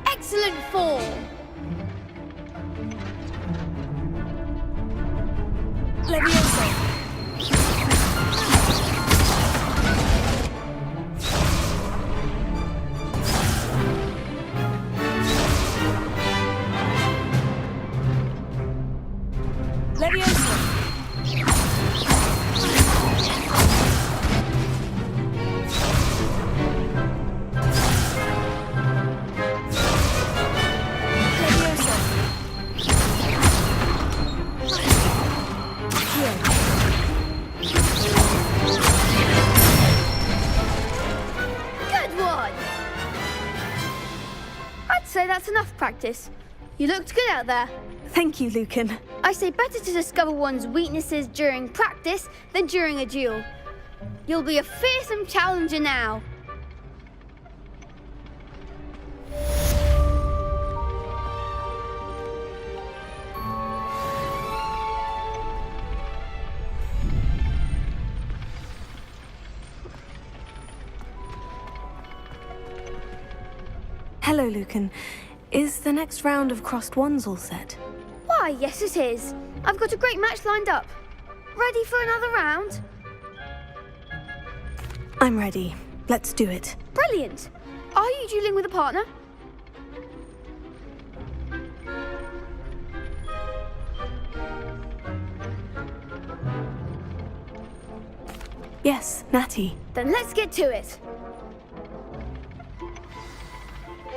Excellent fall! Levioso. That's enough practice. You looked good out there. Thank you, Lucan. I say better to discover one's weaknesses during practice than during a duel. You'll be a fearsome challenger now. Hello, Lucan. Is the next round of Crossed Wands all set? Why, yes it is. I've got a great match lined up. Ready for another round? I'm ready. Let's do it. Brilliant. Are you dueling with a partner? Yes, Natty. Then let's get to it.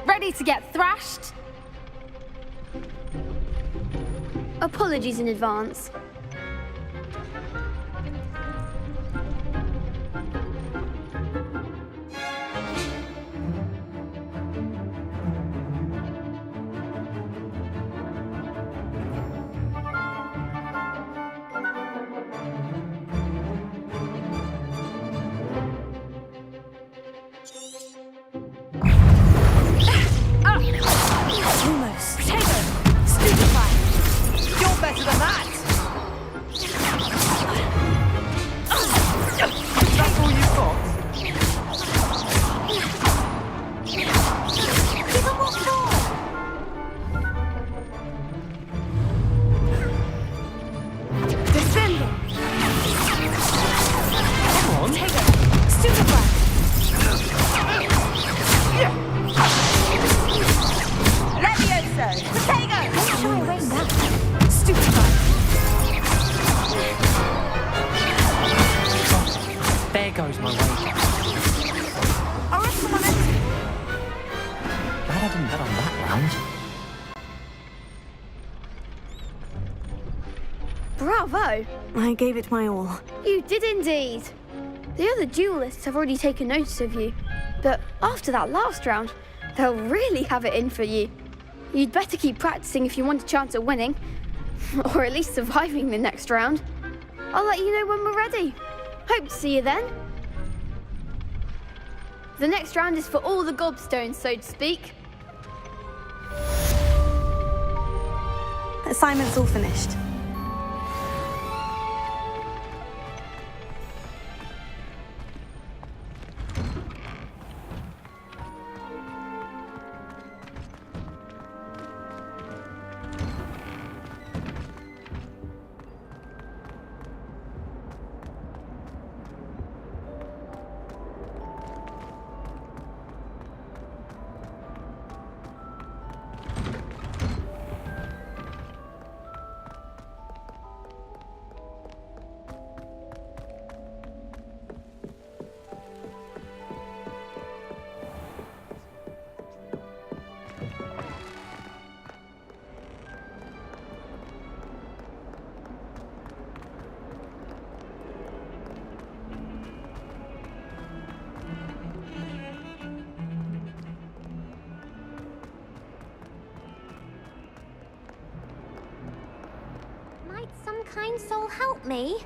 Ready to get thrashed? Apologies in advance. Lumos. Potato! Stupefy! You're better than that! gobstones. Protego! Sure, wait, that. There goes my wager. I'll rest them on it. Glad I didn't bet on that round. Bravo! I gave it my all. You did indeed. The other duelists have already taken notice of you, but after that last round, they'll really have it in for you. You'd better keep practicing if you want a chance at winning, or at least surviving the next round. I'll let you know when we're ready. Hope to see you then. The next round is for all the gobstones, so to speak. Assignment's all finished. Might some kind soul help me?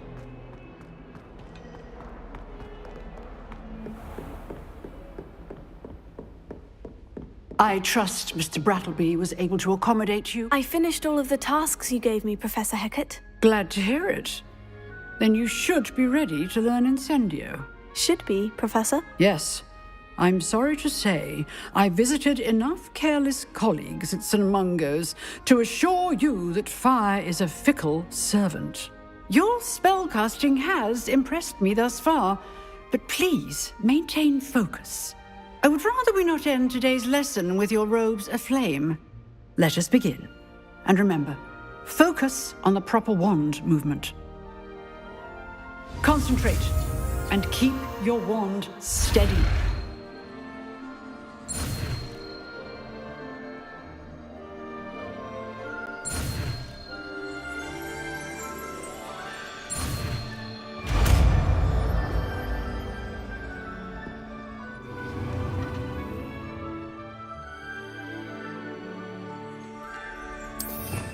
I trust Mr. Brattleby was able to accommodate you. I finished all of the tasks you gave me, Professor Hecat. Glad to hear it. Then you should be ready to learn Incendio. Should be, Professor. Yes. I'm sorry to say, I visited enough careless colleagues at St. Mungo's to assure you that fire is a fickle servant. Your spellcasting has impressed me thus far, but please maintain focus. I would rather we not end today's lesson with your robes aflame. Let us begin. And remember, focus on the proper wand movement. Concentrate and keep your wand steady.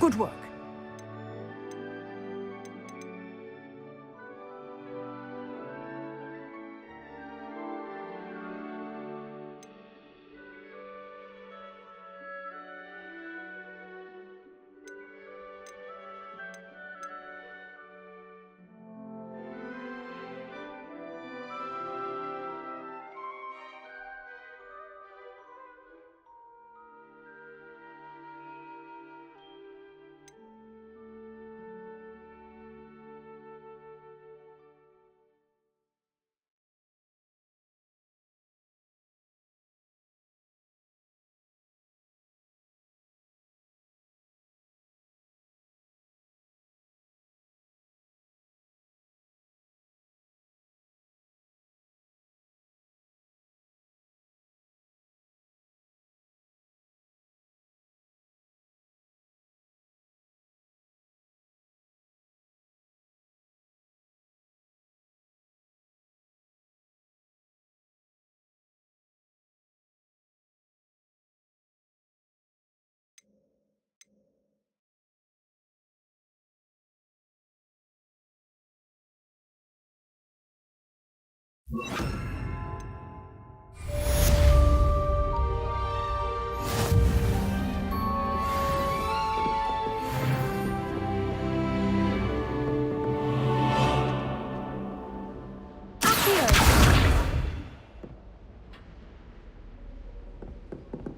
Good work.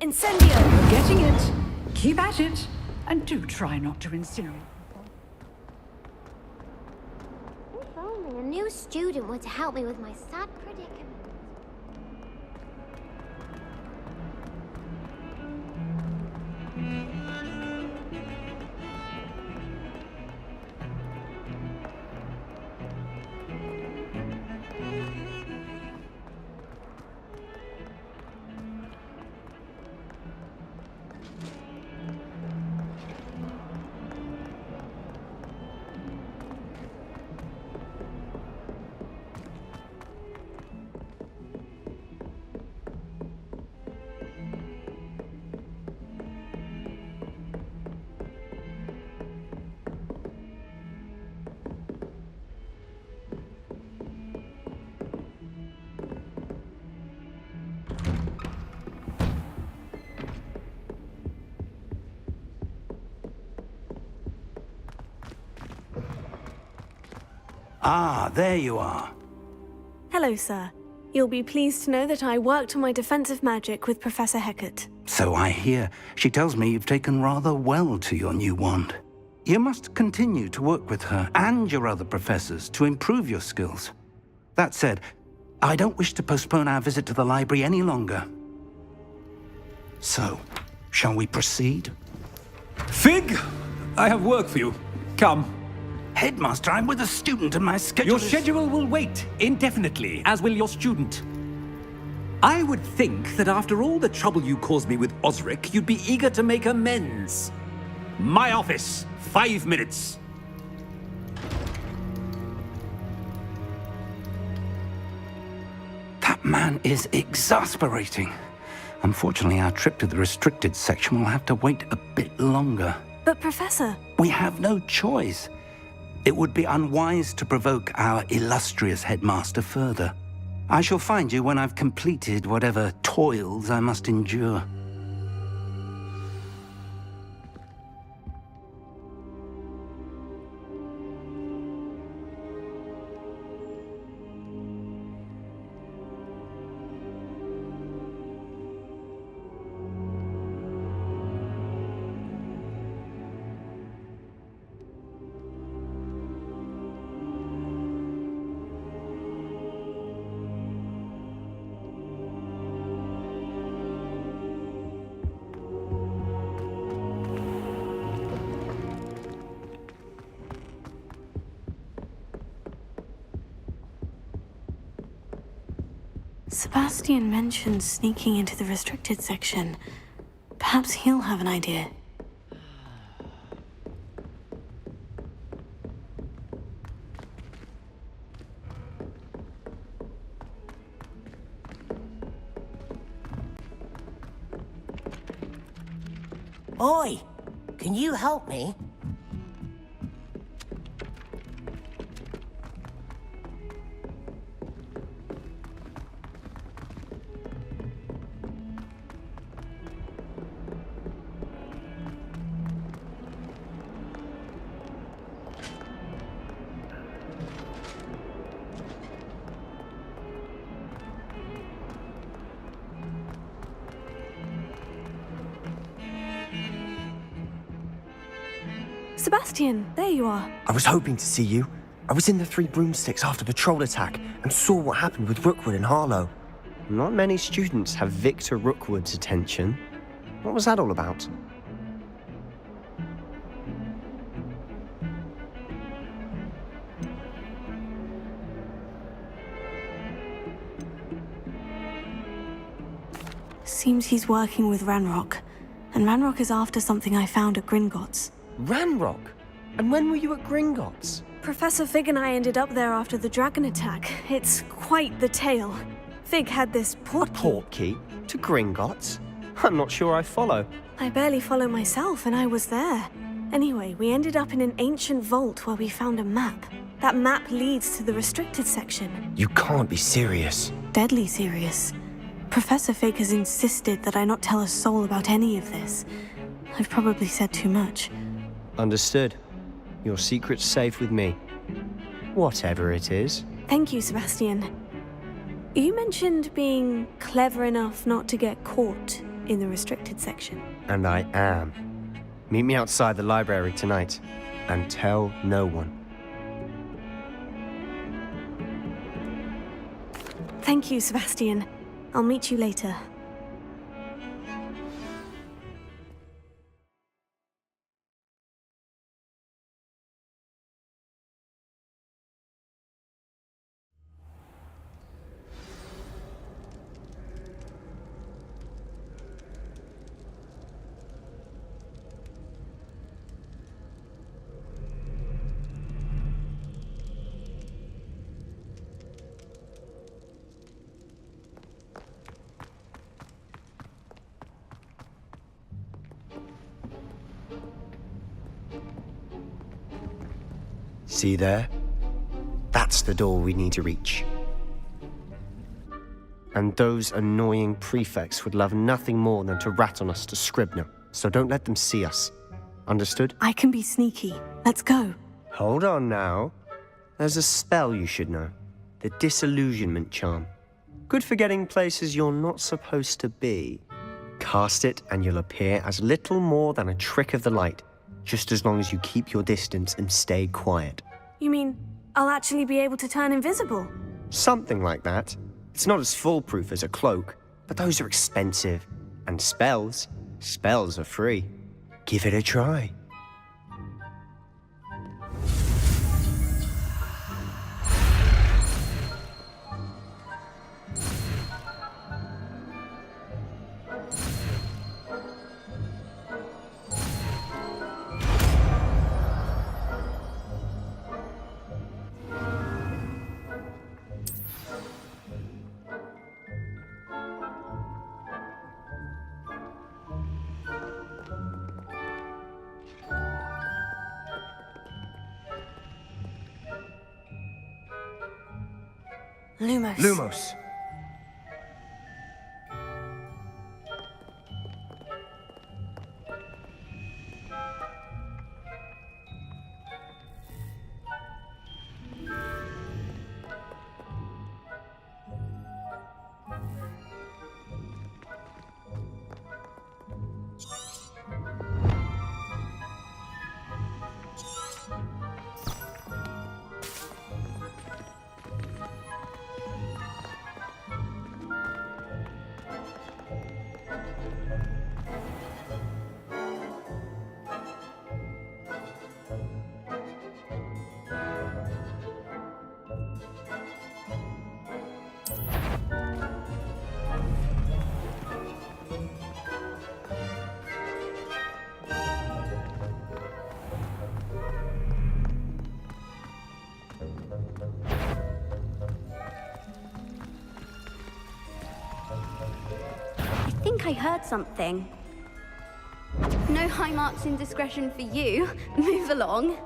Incendio! You're getting it. Keep at it. And do try not to incinerate. If only a new student were to help me with my sad predicament. Ah, there you are. Hello, sir. You'll be pleased to know that I worked on my defensive magic with Professor Hecat. So I hear. She tells me you've taken rather well to your new wand. You must continue to work with her and your other professors to improve your skills. That said, I don't wish to postpone our visit to the library any longer. So, shall we proceed? Fig! I have work for you. Come. Headmaster, I'm with a student and my schedule Your schedule will wait indefinitely, as will your student. I would think that after all the trouble you caused me with Osric, you'd be eager to make amends. My office, 5 minutes. That man is exasperating. Unfortunately, our trip to the restricted section will have to wait a bit longer. But Professor... We have no choice. It would be unwise to provoke our illustrious headmaster further. I shall find you when I've completed whatever toils I must endure. Sebastian mentioned sneaking into the restricted section. Perhaps he'll have an idea. Oi! Can you help me? Sebastian, there you are. I was hoping to see you. I was in the Three Broomsticks after the troll attack and saw what happened with Rookwood and Harlow. Not many students have Victor Rookwood's attention. What was that all about? Seems he's working with Ranrock. And Ranrock is after something I found at Gringotts. Ranrock? And when were you at Gringotts? Professor Fig and I ended up there after the dragon attack. It's quite the tale. Fig had this portkey to Gringotts? I'm not sure I follow. I barely follow myself, and I was there. Anyway, we ended up in an ancient vault where we found a map. That map leads to the restricted section. You can't be serious. Deadly serious. Professor Fig has insisted that I not tell a soul about any of this. I've probably said too much. Understood. Your secret's safe with me. Whatever it is. Thank you, Sebastian. You mentioned being clever enough not to get caught in the restricted section. And I am. Meet me outside the library tonight, and tell no one. Thank you, Sebastian. I'll meet you later. See there? That's the door we need to reach. And those annoying prefects would love nothing more than to rat on us to Scribner, so don't let them see us. Understood? I can be sneaky. Let's go. Hold on now. There's a spell you should know. The Disillusionment Charm. Good for getting places you're not supposed to be. Cast it and you'll appear as little more than a trick of the light, just as long as you keep your distance and stay quiet. You mean I'll actually be able to turn invisible? Something like that. It's not as foolproof as a cloak, but those are expensive. And spells are free. Give it a try. Lumos. I think I heard something. No high marks in discretion for you. Move along.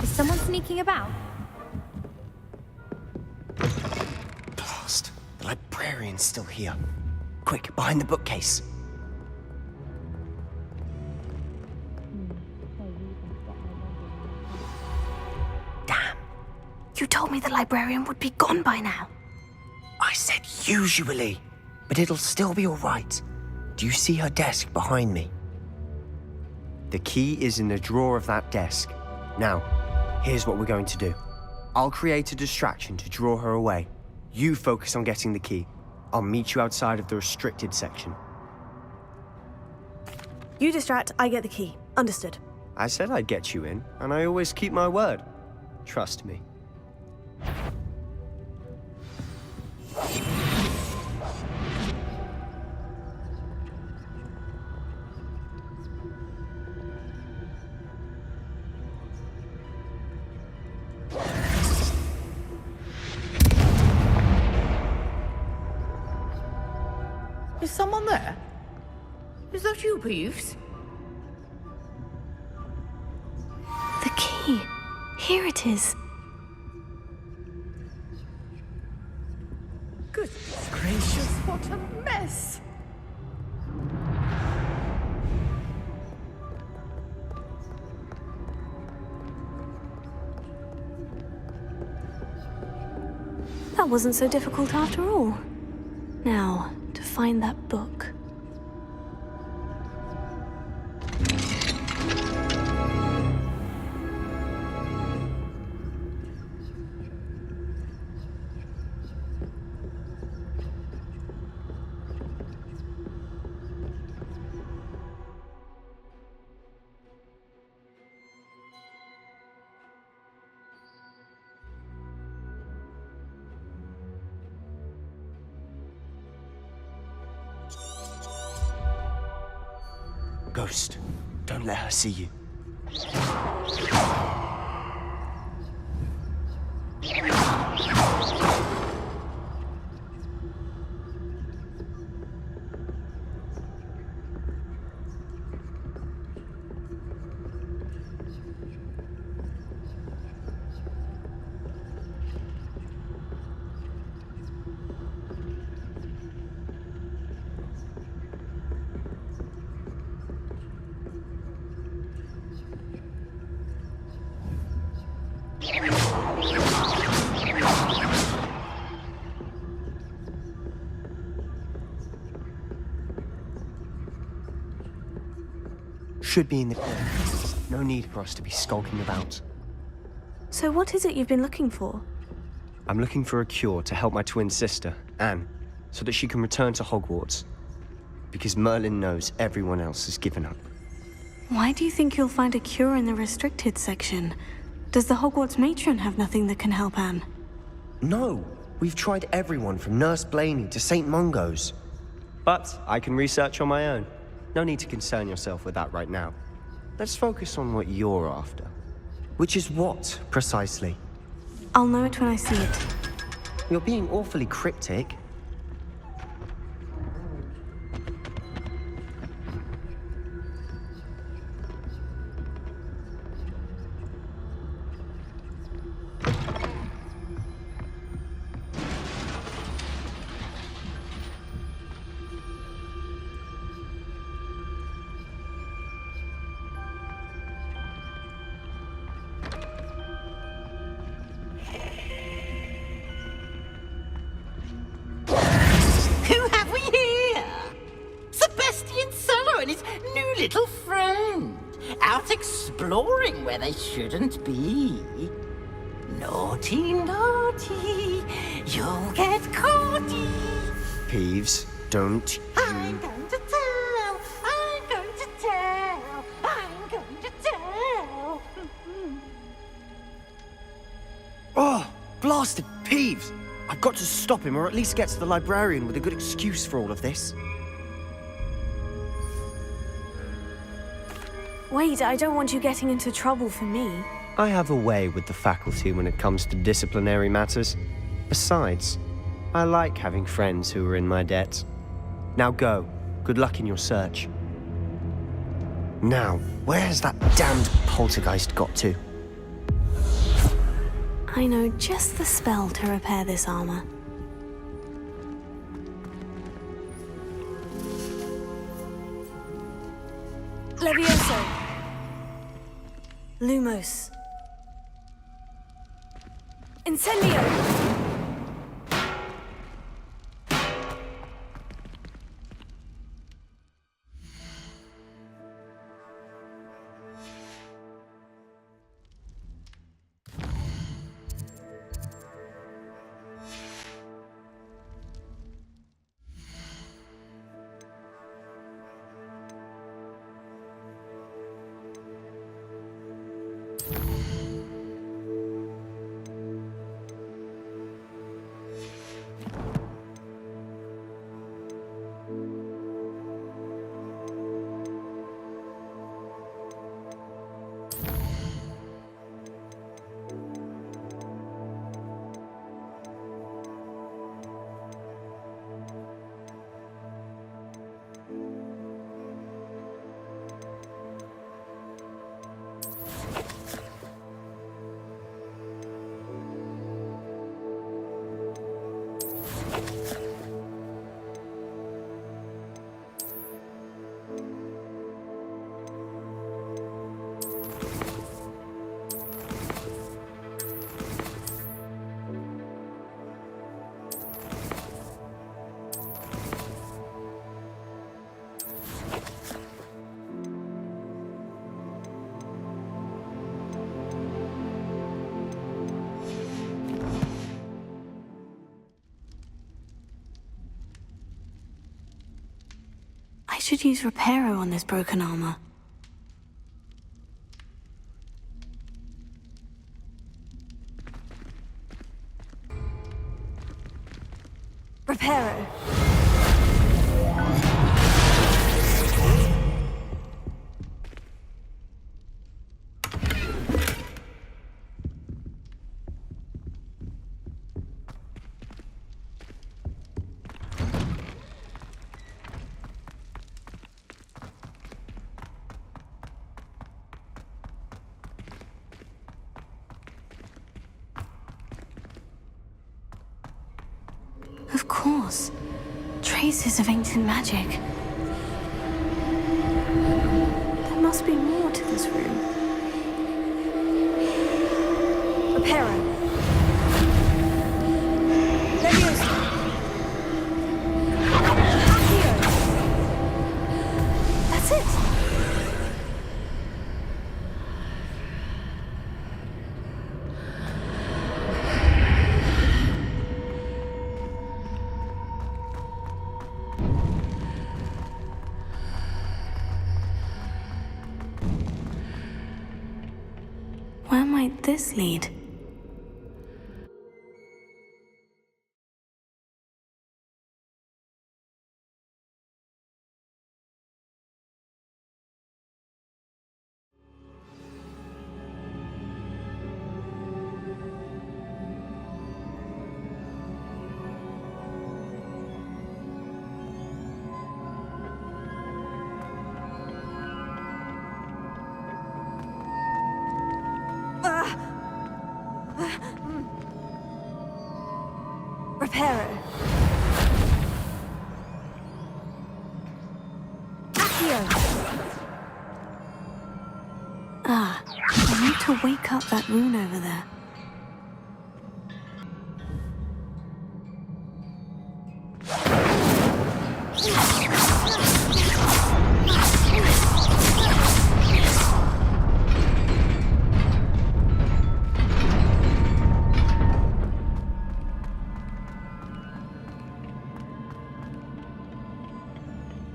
Is someone sneaking about? Blast. The librarian's still here. Quick, behind the bookcase. Damn. You told me the librarian would be gone by now. I said usually, but it'll still be all right. Do you see her desk behind me? The key is in the drawer of that desk. Now, here's what we're going to do. I'll create a distraction to draw her away. You focus on getting the key. I'll meet you outside of the restricted section. You distract, I get the key. Understood. I said I'd get you in, and I always keep my word. Trust me. Is someone there? Is that you, Peeves? The key. Here it is. Goodness gracious, what a mess! That wasn't so difficult after all. Now, to find that book. Ghost, don't let her see you. Should be in the clear. No need for us to be skulking about. So what is it you've been looking for? I'm looking for a cure to help my twin sister, Anne, so that she can return to Hogwarts. Because Merlin knows everyone else has given up. Why do you think you'll find a cure in the restricted section? Does the Hogwarts matron have nothing that can help Anne? No, we've tried everyone from Nurse Blaney to St. Mungo's. But I can research on my own. No need to concern yourself with that right now. Let's focus on what you're after. Which is what, precisely? I'll know it when I see it. You're being awfully cryptic. Who have we here? Sebastian Sallow and his new little friend. Out exploring where they shouldn't be. Naughty, naughty. You'll get caughty. Peeves, don't I'm going to tell. I'm going to tell. I'm going to tell. Oh, blasted Peeves! I've got to stop him, or at least get to the librarian with a good excuse for all of this. Wait, I don't want you getting into trouble for me. I have a way with the faculty when it comes to disciplinary matters. Besides, I like having friends who are in my debt. Now go. Good luck in your search. Now, where has that damned poltergeist got to? I know just the spell to repair this armor. Levioso. Lumos. Incendio! should use Reparo on this broken armor. Reparo. Of course. Traces of ancient magic. There must be more to this room. Reparo. Leviosa. Accio. That's it. Where might this lead? Reparo. Accio. I need to wake up that rune over there.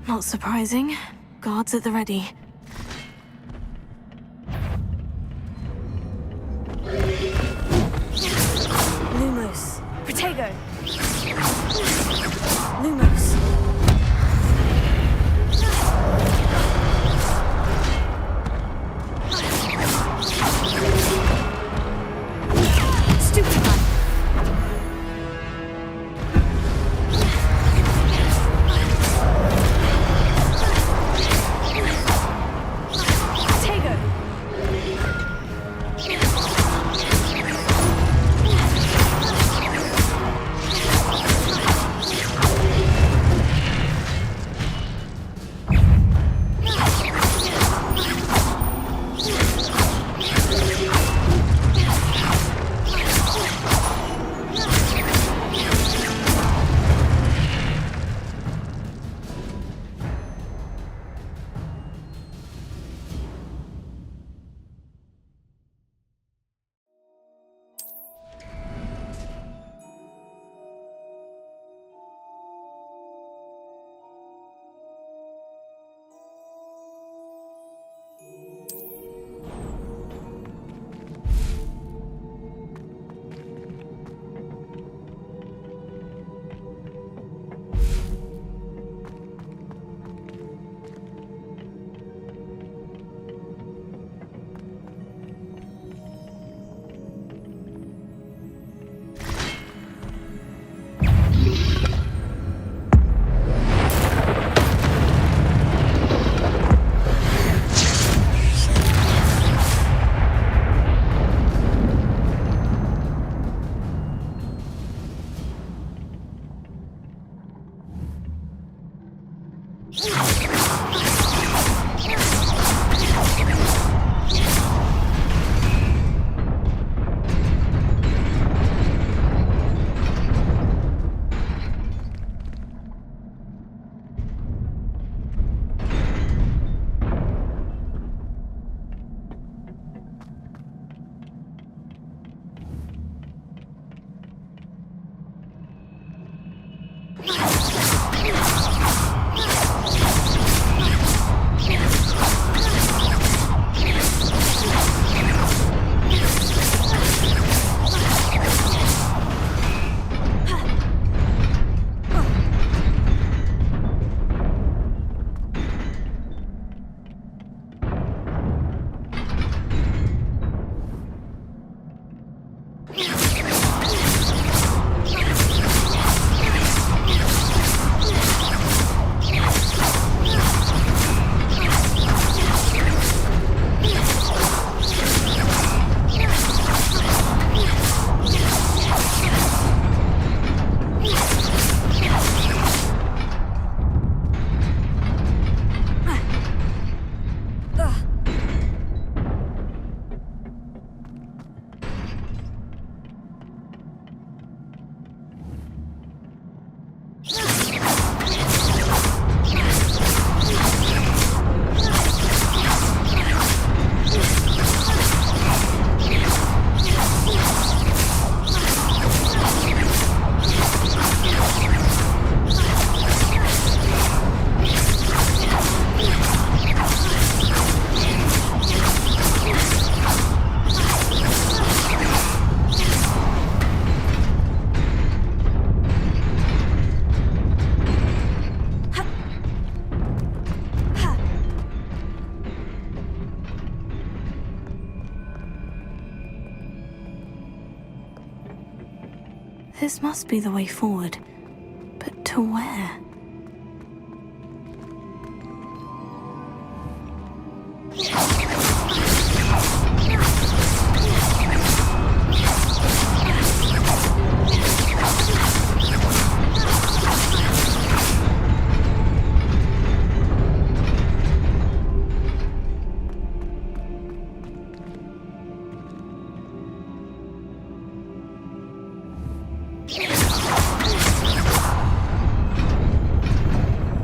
Not surprising. Guards at the ready. Lumos. Protego. Lumos. Stupefy. This must be the way forward. But to where?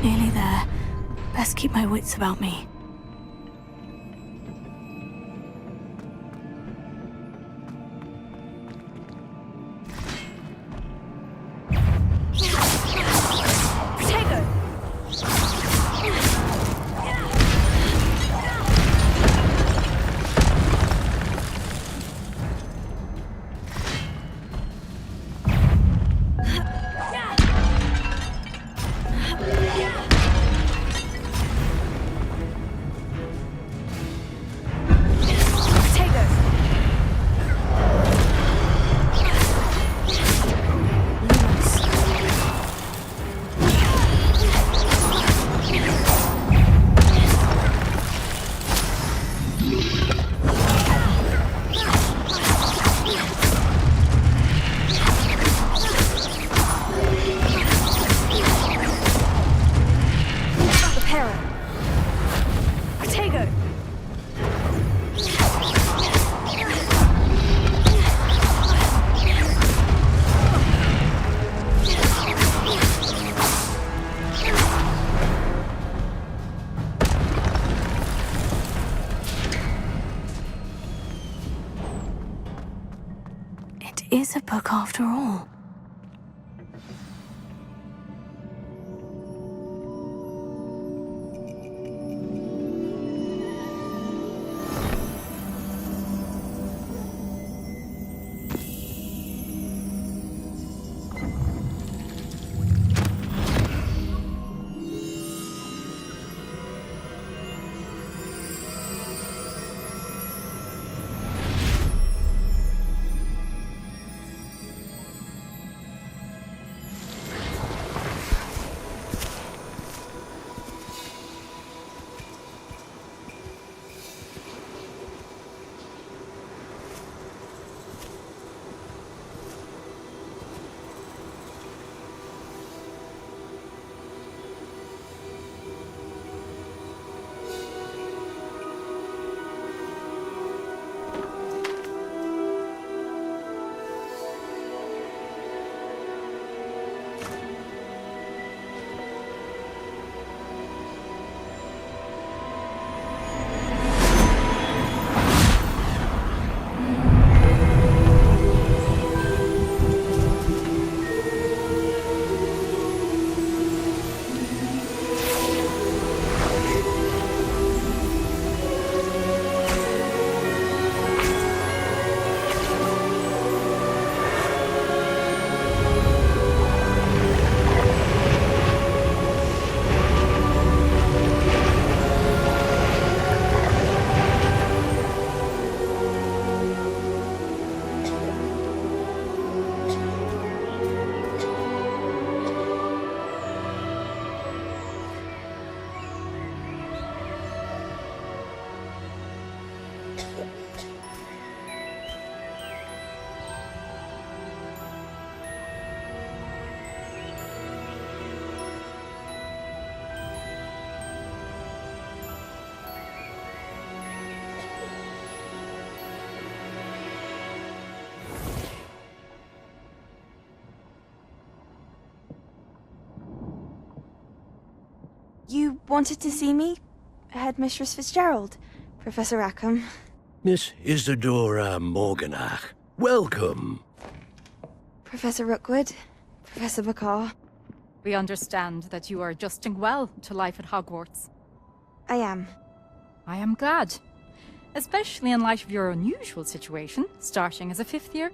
Nearly there. Best keep my wits about me. Is a book after all. You wanted to see me? Headmistress Fitzgerald, Professor Rackham. Miss Isadora Morganach, welcome. Professor Rookwood, Professor Bakar. We understand that you are adjusting well to life at Hogwarts. I am. I am glad. Especially in light of your unusual situation, starting as a 5th year.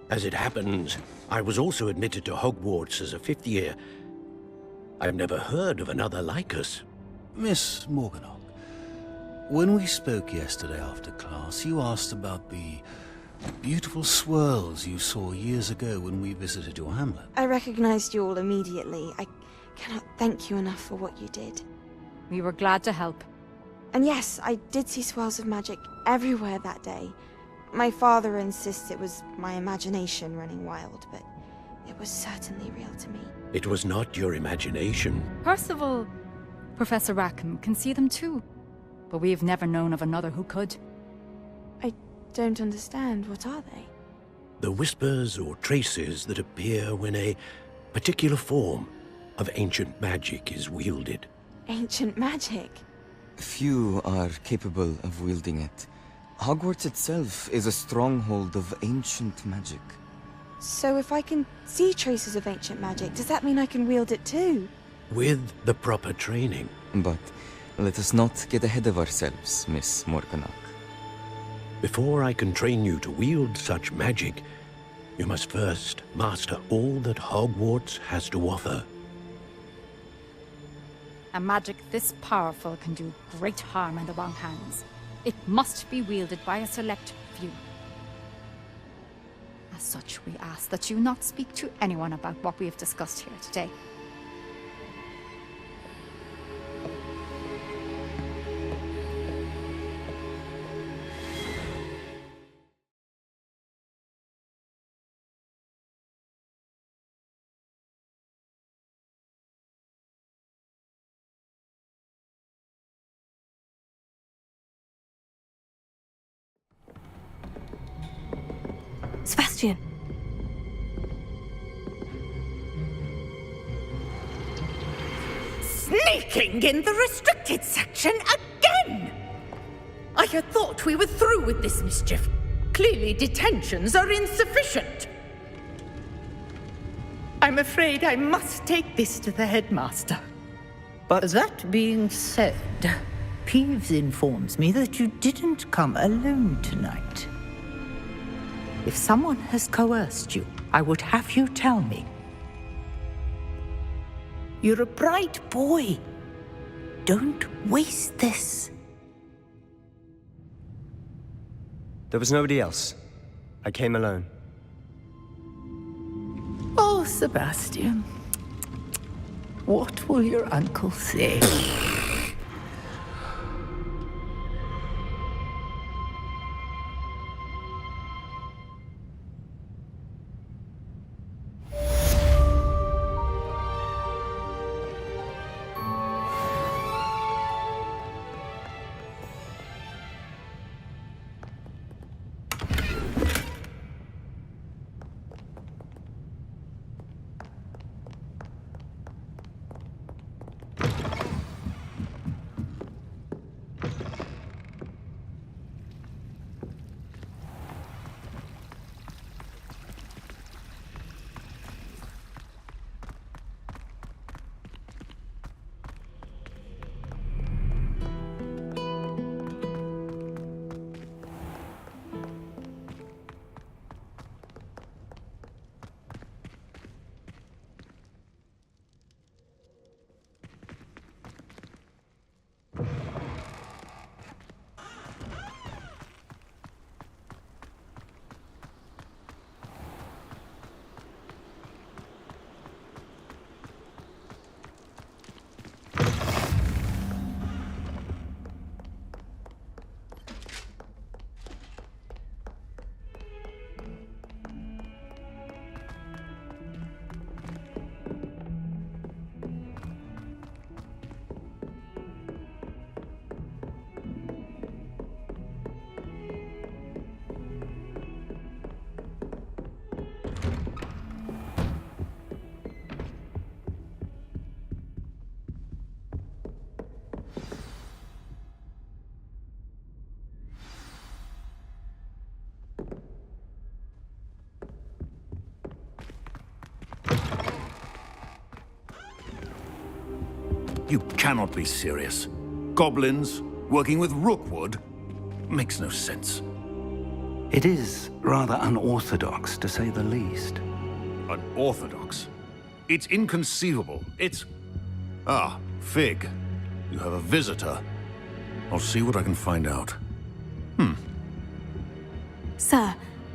As it happens, I was also admitted to Hogwarts as a 5th year. I've never heard of another like us. Miss Morganach, when we spoke yesterday after class, you asked about the Beautiful swirls you saw years ago when we visited your hamlet. I recognized you all immediately. I cannot thank you enough for what you did. We were glad to help. And yes, I did see swirls of magic everywhere that day. My father insists it was my imagination running wild, but it was certainly real to me. It was not your imagination. Percival, Professor Rackham can see them too. But we've never known of another who could. I don't understand. What are they? The whispers or traces that appear when a particular form of ancient magic is wielded. Ancient magic? Few are capable of wielding it. Hogwarts itself is a stronghold of ancient magic. So if I can see traces of ancient magic, does that mean I can wield it too? With the proper training. But let us not get ahead of ourselves, Miss Morganach. Before I can train you to wield such magic, you must first master all that Hogwarts has to offer. A magic this powerful can do great harm in the wrong hands. It must be wielded by a select few. As such, we ask that you not speak to anyone about what we have discussed here today. Sebastian! Sneaking in the restricted section again! I had thought we were through with this mischief. Clearly detentions are insufficient. I'm afraid I must take this to the headmaster. But that being said, Peeves informs me that you didn't come alone tonight. If someone has coerced you, I would have you tell me. You're a bright boy. Don't waste this. There was nobody else. I came alone. Oh, Sebastian. What will your uncle say? You cannot be serious. Goblins working with Rookwood makes no sense. It is rather unorthodox, to say the least. Unorthodox? It's inconceivable. It's... Ah, Fig. You have a visitor. I'll see what I can find out. Sir,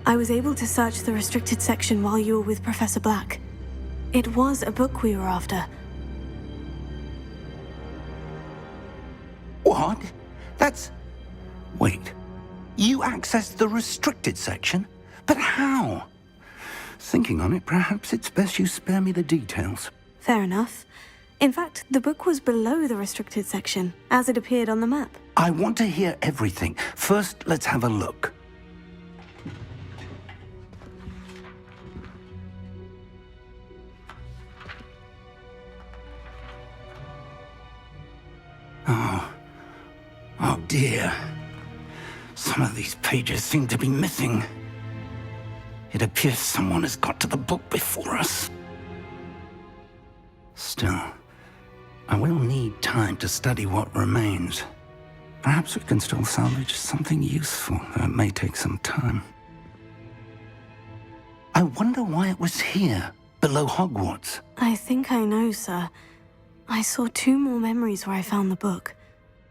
I was able to search the restricted section while you were with Professor Black. It was a book we were after. What? That's... Wait. You accessed the restricted section? But how? Thinking on it, perhaps it's best you spare me the details. Fair enough. In fact, the book was below the restricted section, as it appeared on the map. I want to hear everything. First, let's have a look. Oh dear. Some of these pages seem to be missing. It appears someone has got to the book before us. Still, I will need time to study what remains. Perhaps we can still salvage something useful, though it may take some time. I wonder why it was here, below Hogwarts. I think I know, sir. I saw 2 more memories where I found the book.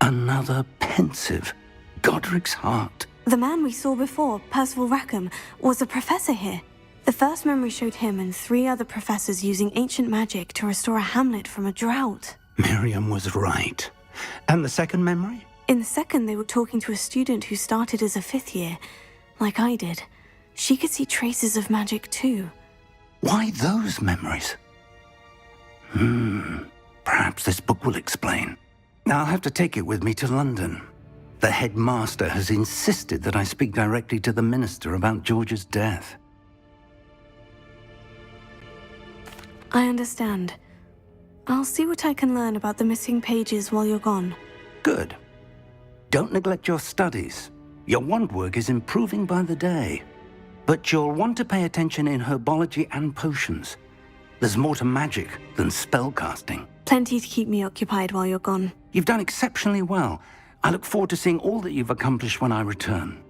Another pensive. Godric's heart. The man we saw before, Percival Rackham, was a professor here. The first memory showed him and 3 other professors using ancient magic to restore a hamlet from a drought. Miriam was right. And the second memory? In the second, they were talking to a student who started as a 5th year, like I did. She could see traces of magic too. Why those memories? Perhaps this book will explain. I'll have to take it with me to London. The headmaster has insisted that I speak directly to the minister about George's death. I understand. I'll see what I can learn about the missing pages while you're gone. Good. Don't neglect your studies. Your wand work is improving by the day. But you'll want to pay attention in herbology and potions. There's more to magic than spellcasting. Plenty to keep me occupied while you're gone. You've done exceptionally well. I look forward to seeing all that you've accomplished when I return.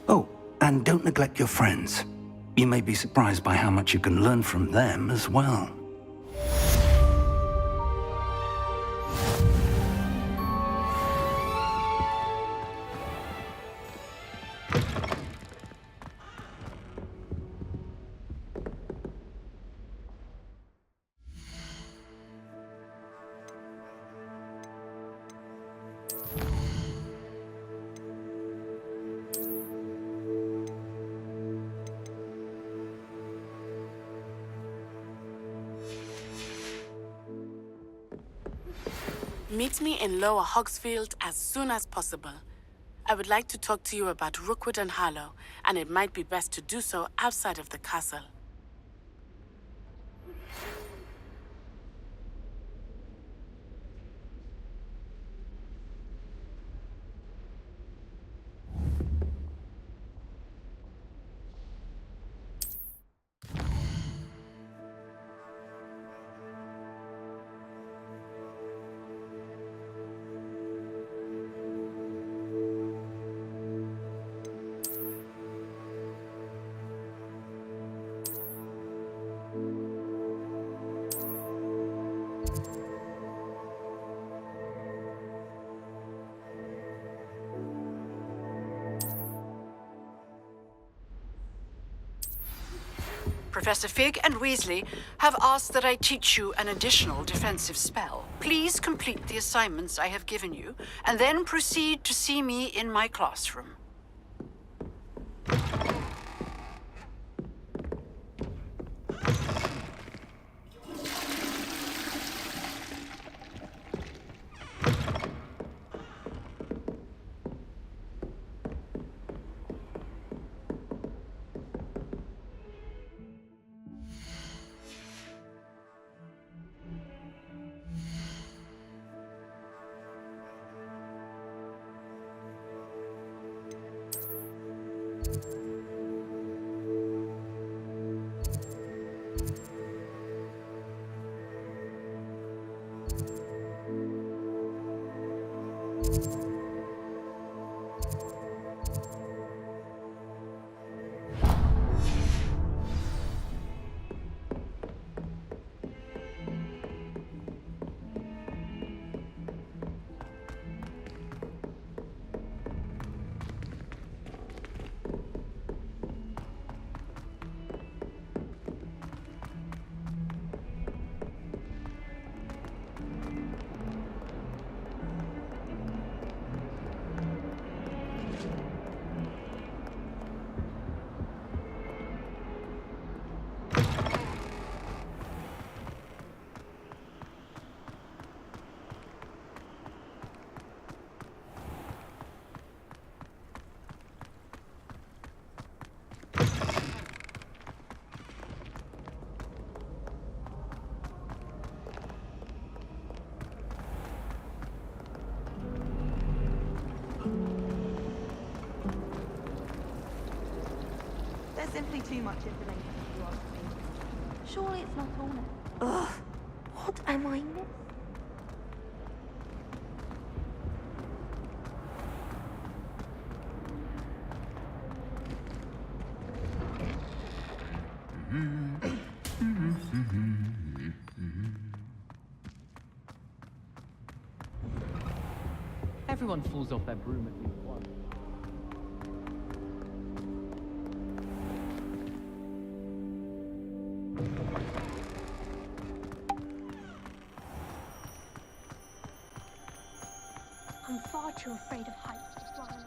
Oh, and don't neglect your friends. You may be surprised by how much you can learn from them as well. Meet me in Lower Hogsfield as soon as possible. I would like to talk to you about Rookwood and Harlow, and it might be best to do so outside of the castle. Professor Fig and Weasley have asked that I teach you an additional defensive spell. Please complete the assignments I have given you, and then proceed to see me in my classroom. That's simply too much information if you ask me. Surely it's not all now. Ugh, what am I missing? Everyone falls off their broom at least once. I'm far too afraid of heights to fly on a balloon.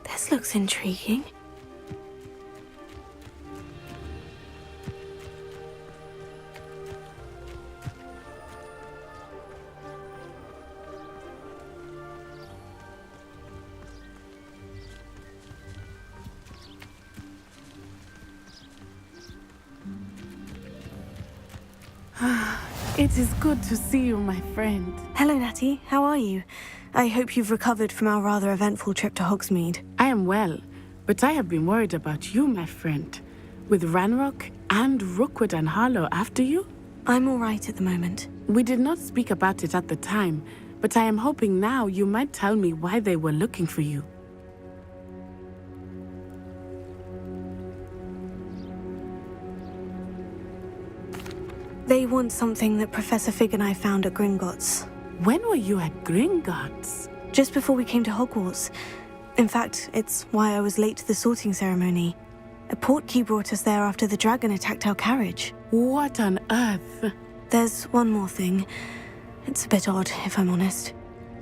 This looks intriguing. It is good to see you, my friend. Hello, Natty. How are you? I hope you've recovered from our rather eventful trip to Hogsmeade. I am well, but I have been worried about you, my friend. With Ranrock and Rookwood and Harlow after you? I'm all right at the moment. We did not speak about it at the time, but I am hoping now you might tell me why they were looking for you. They want something that Professor Fig and I found at Gringotts. When were you at Gringotts? Just before we came to Hogwarts. In fact, it's why I was late to the sorting ceremony. A portkey brought us there after the dragon attacked our carriage. What on earth? There's one more thing. It's a bit odd, if I'm honest.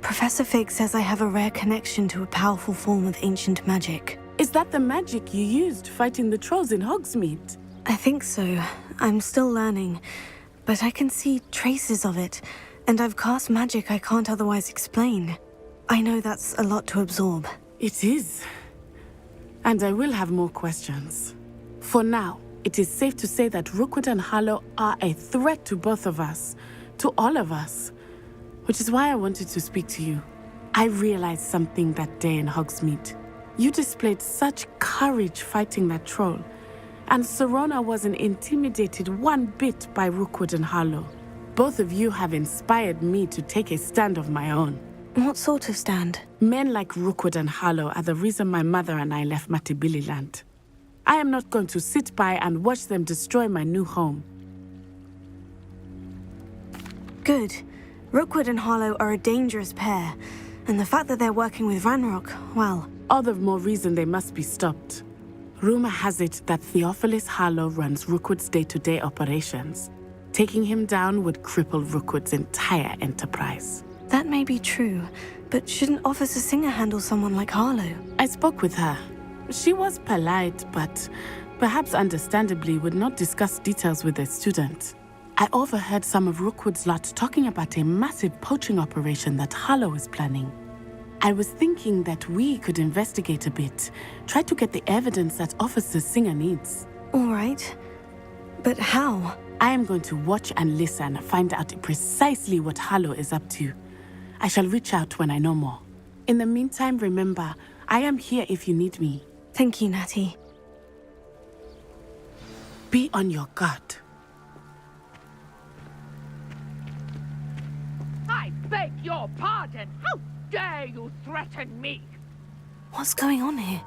Professor Fig says I have a rare connection to a powerful form of ancient magic. Is that the magic you used fighting the trolls in Hogsmeade? I think so. I'm still learning, but I can see traces of it, and I've cast magic I can't otherwise explain. I know that's a lot to absorb. It is. And I will have more questions. For now, it is safe to say that Rookwood and Harlow are a threat to both of us, to all of us, which is why I wanted to speak to you. I realized something that day in Hogsmeade. You displayed such courage fighting that troll, And Serona wasn't intimidated one bit by Rookwood and Harlow. Both of you have inspired me to take a stand of my own. What sort of stand? Men like Rookwood and Harlow are the reason my mother and I left Matibili land. I am not going to sit by and watch them destroy my new home. Good. Rookwood and Harlow are a dangerous pair, and the fact that they're working with Ranrock, well... All the more reason they must be stopped. Rumor has it that Theophilus Harlow runs Rookwood's day-to-day operations. Taking him down would cripple Rookwood's entire enterprise. That may be true, but shouldn't Officer Singer handle someone like Harlow? I spoke with her. She was polite, but perhaps understandably would not discuss details with a student. I overheard some of Rookwood's lot talking about a massive poaching operation that Harlow is planning. I was thinking that we could investigate a bit, try to get the evidence that Officer Singer needs. All right. But how? I am going to watch and listen, find out precisely what Harlow is up to. I shall reach out when I know more. In the meantime, remember, I am here if you need me. Thank you, Natty. Be on your guard. I beg your pardon. How dare you threaten me? What's going on here?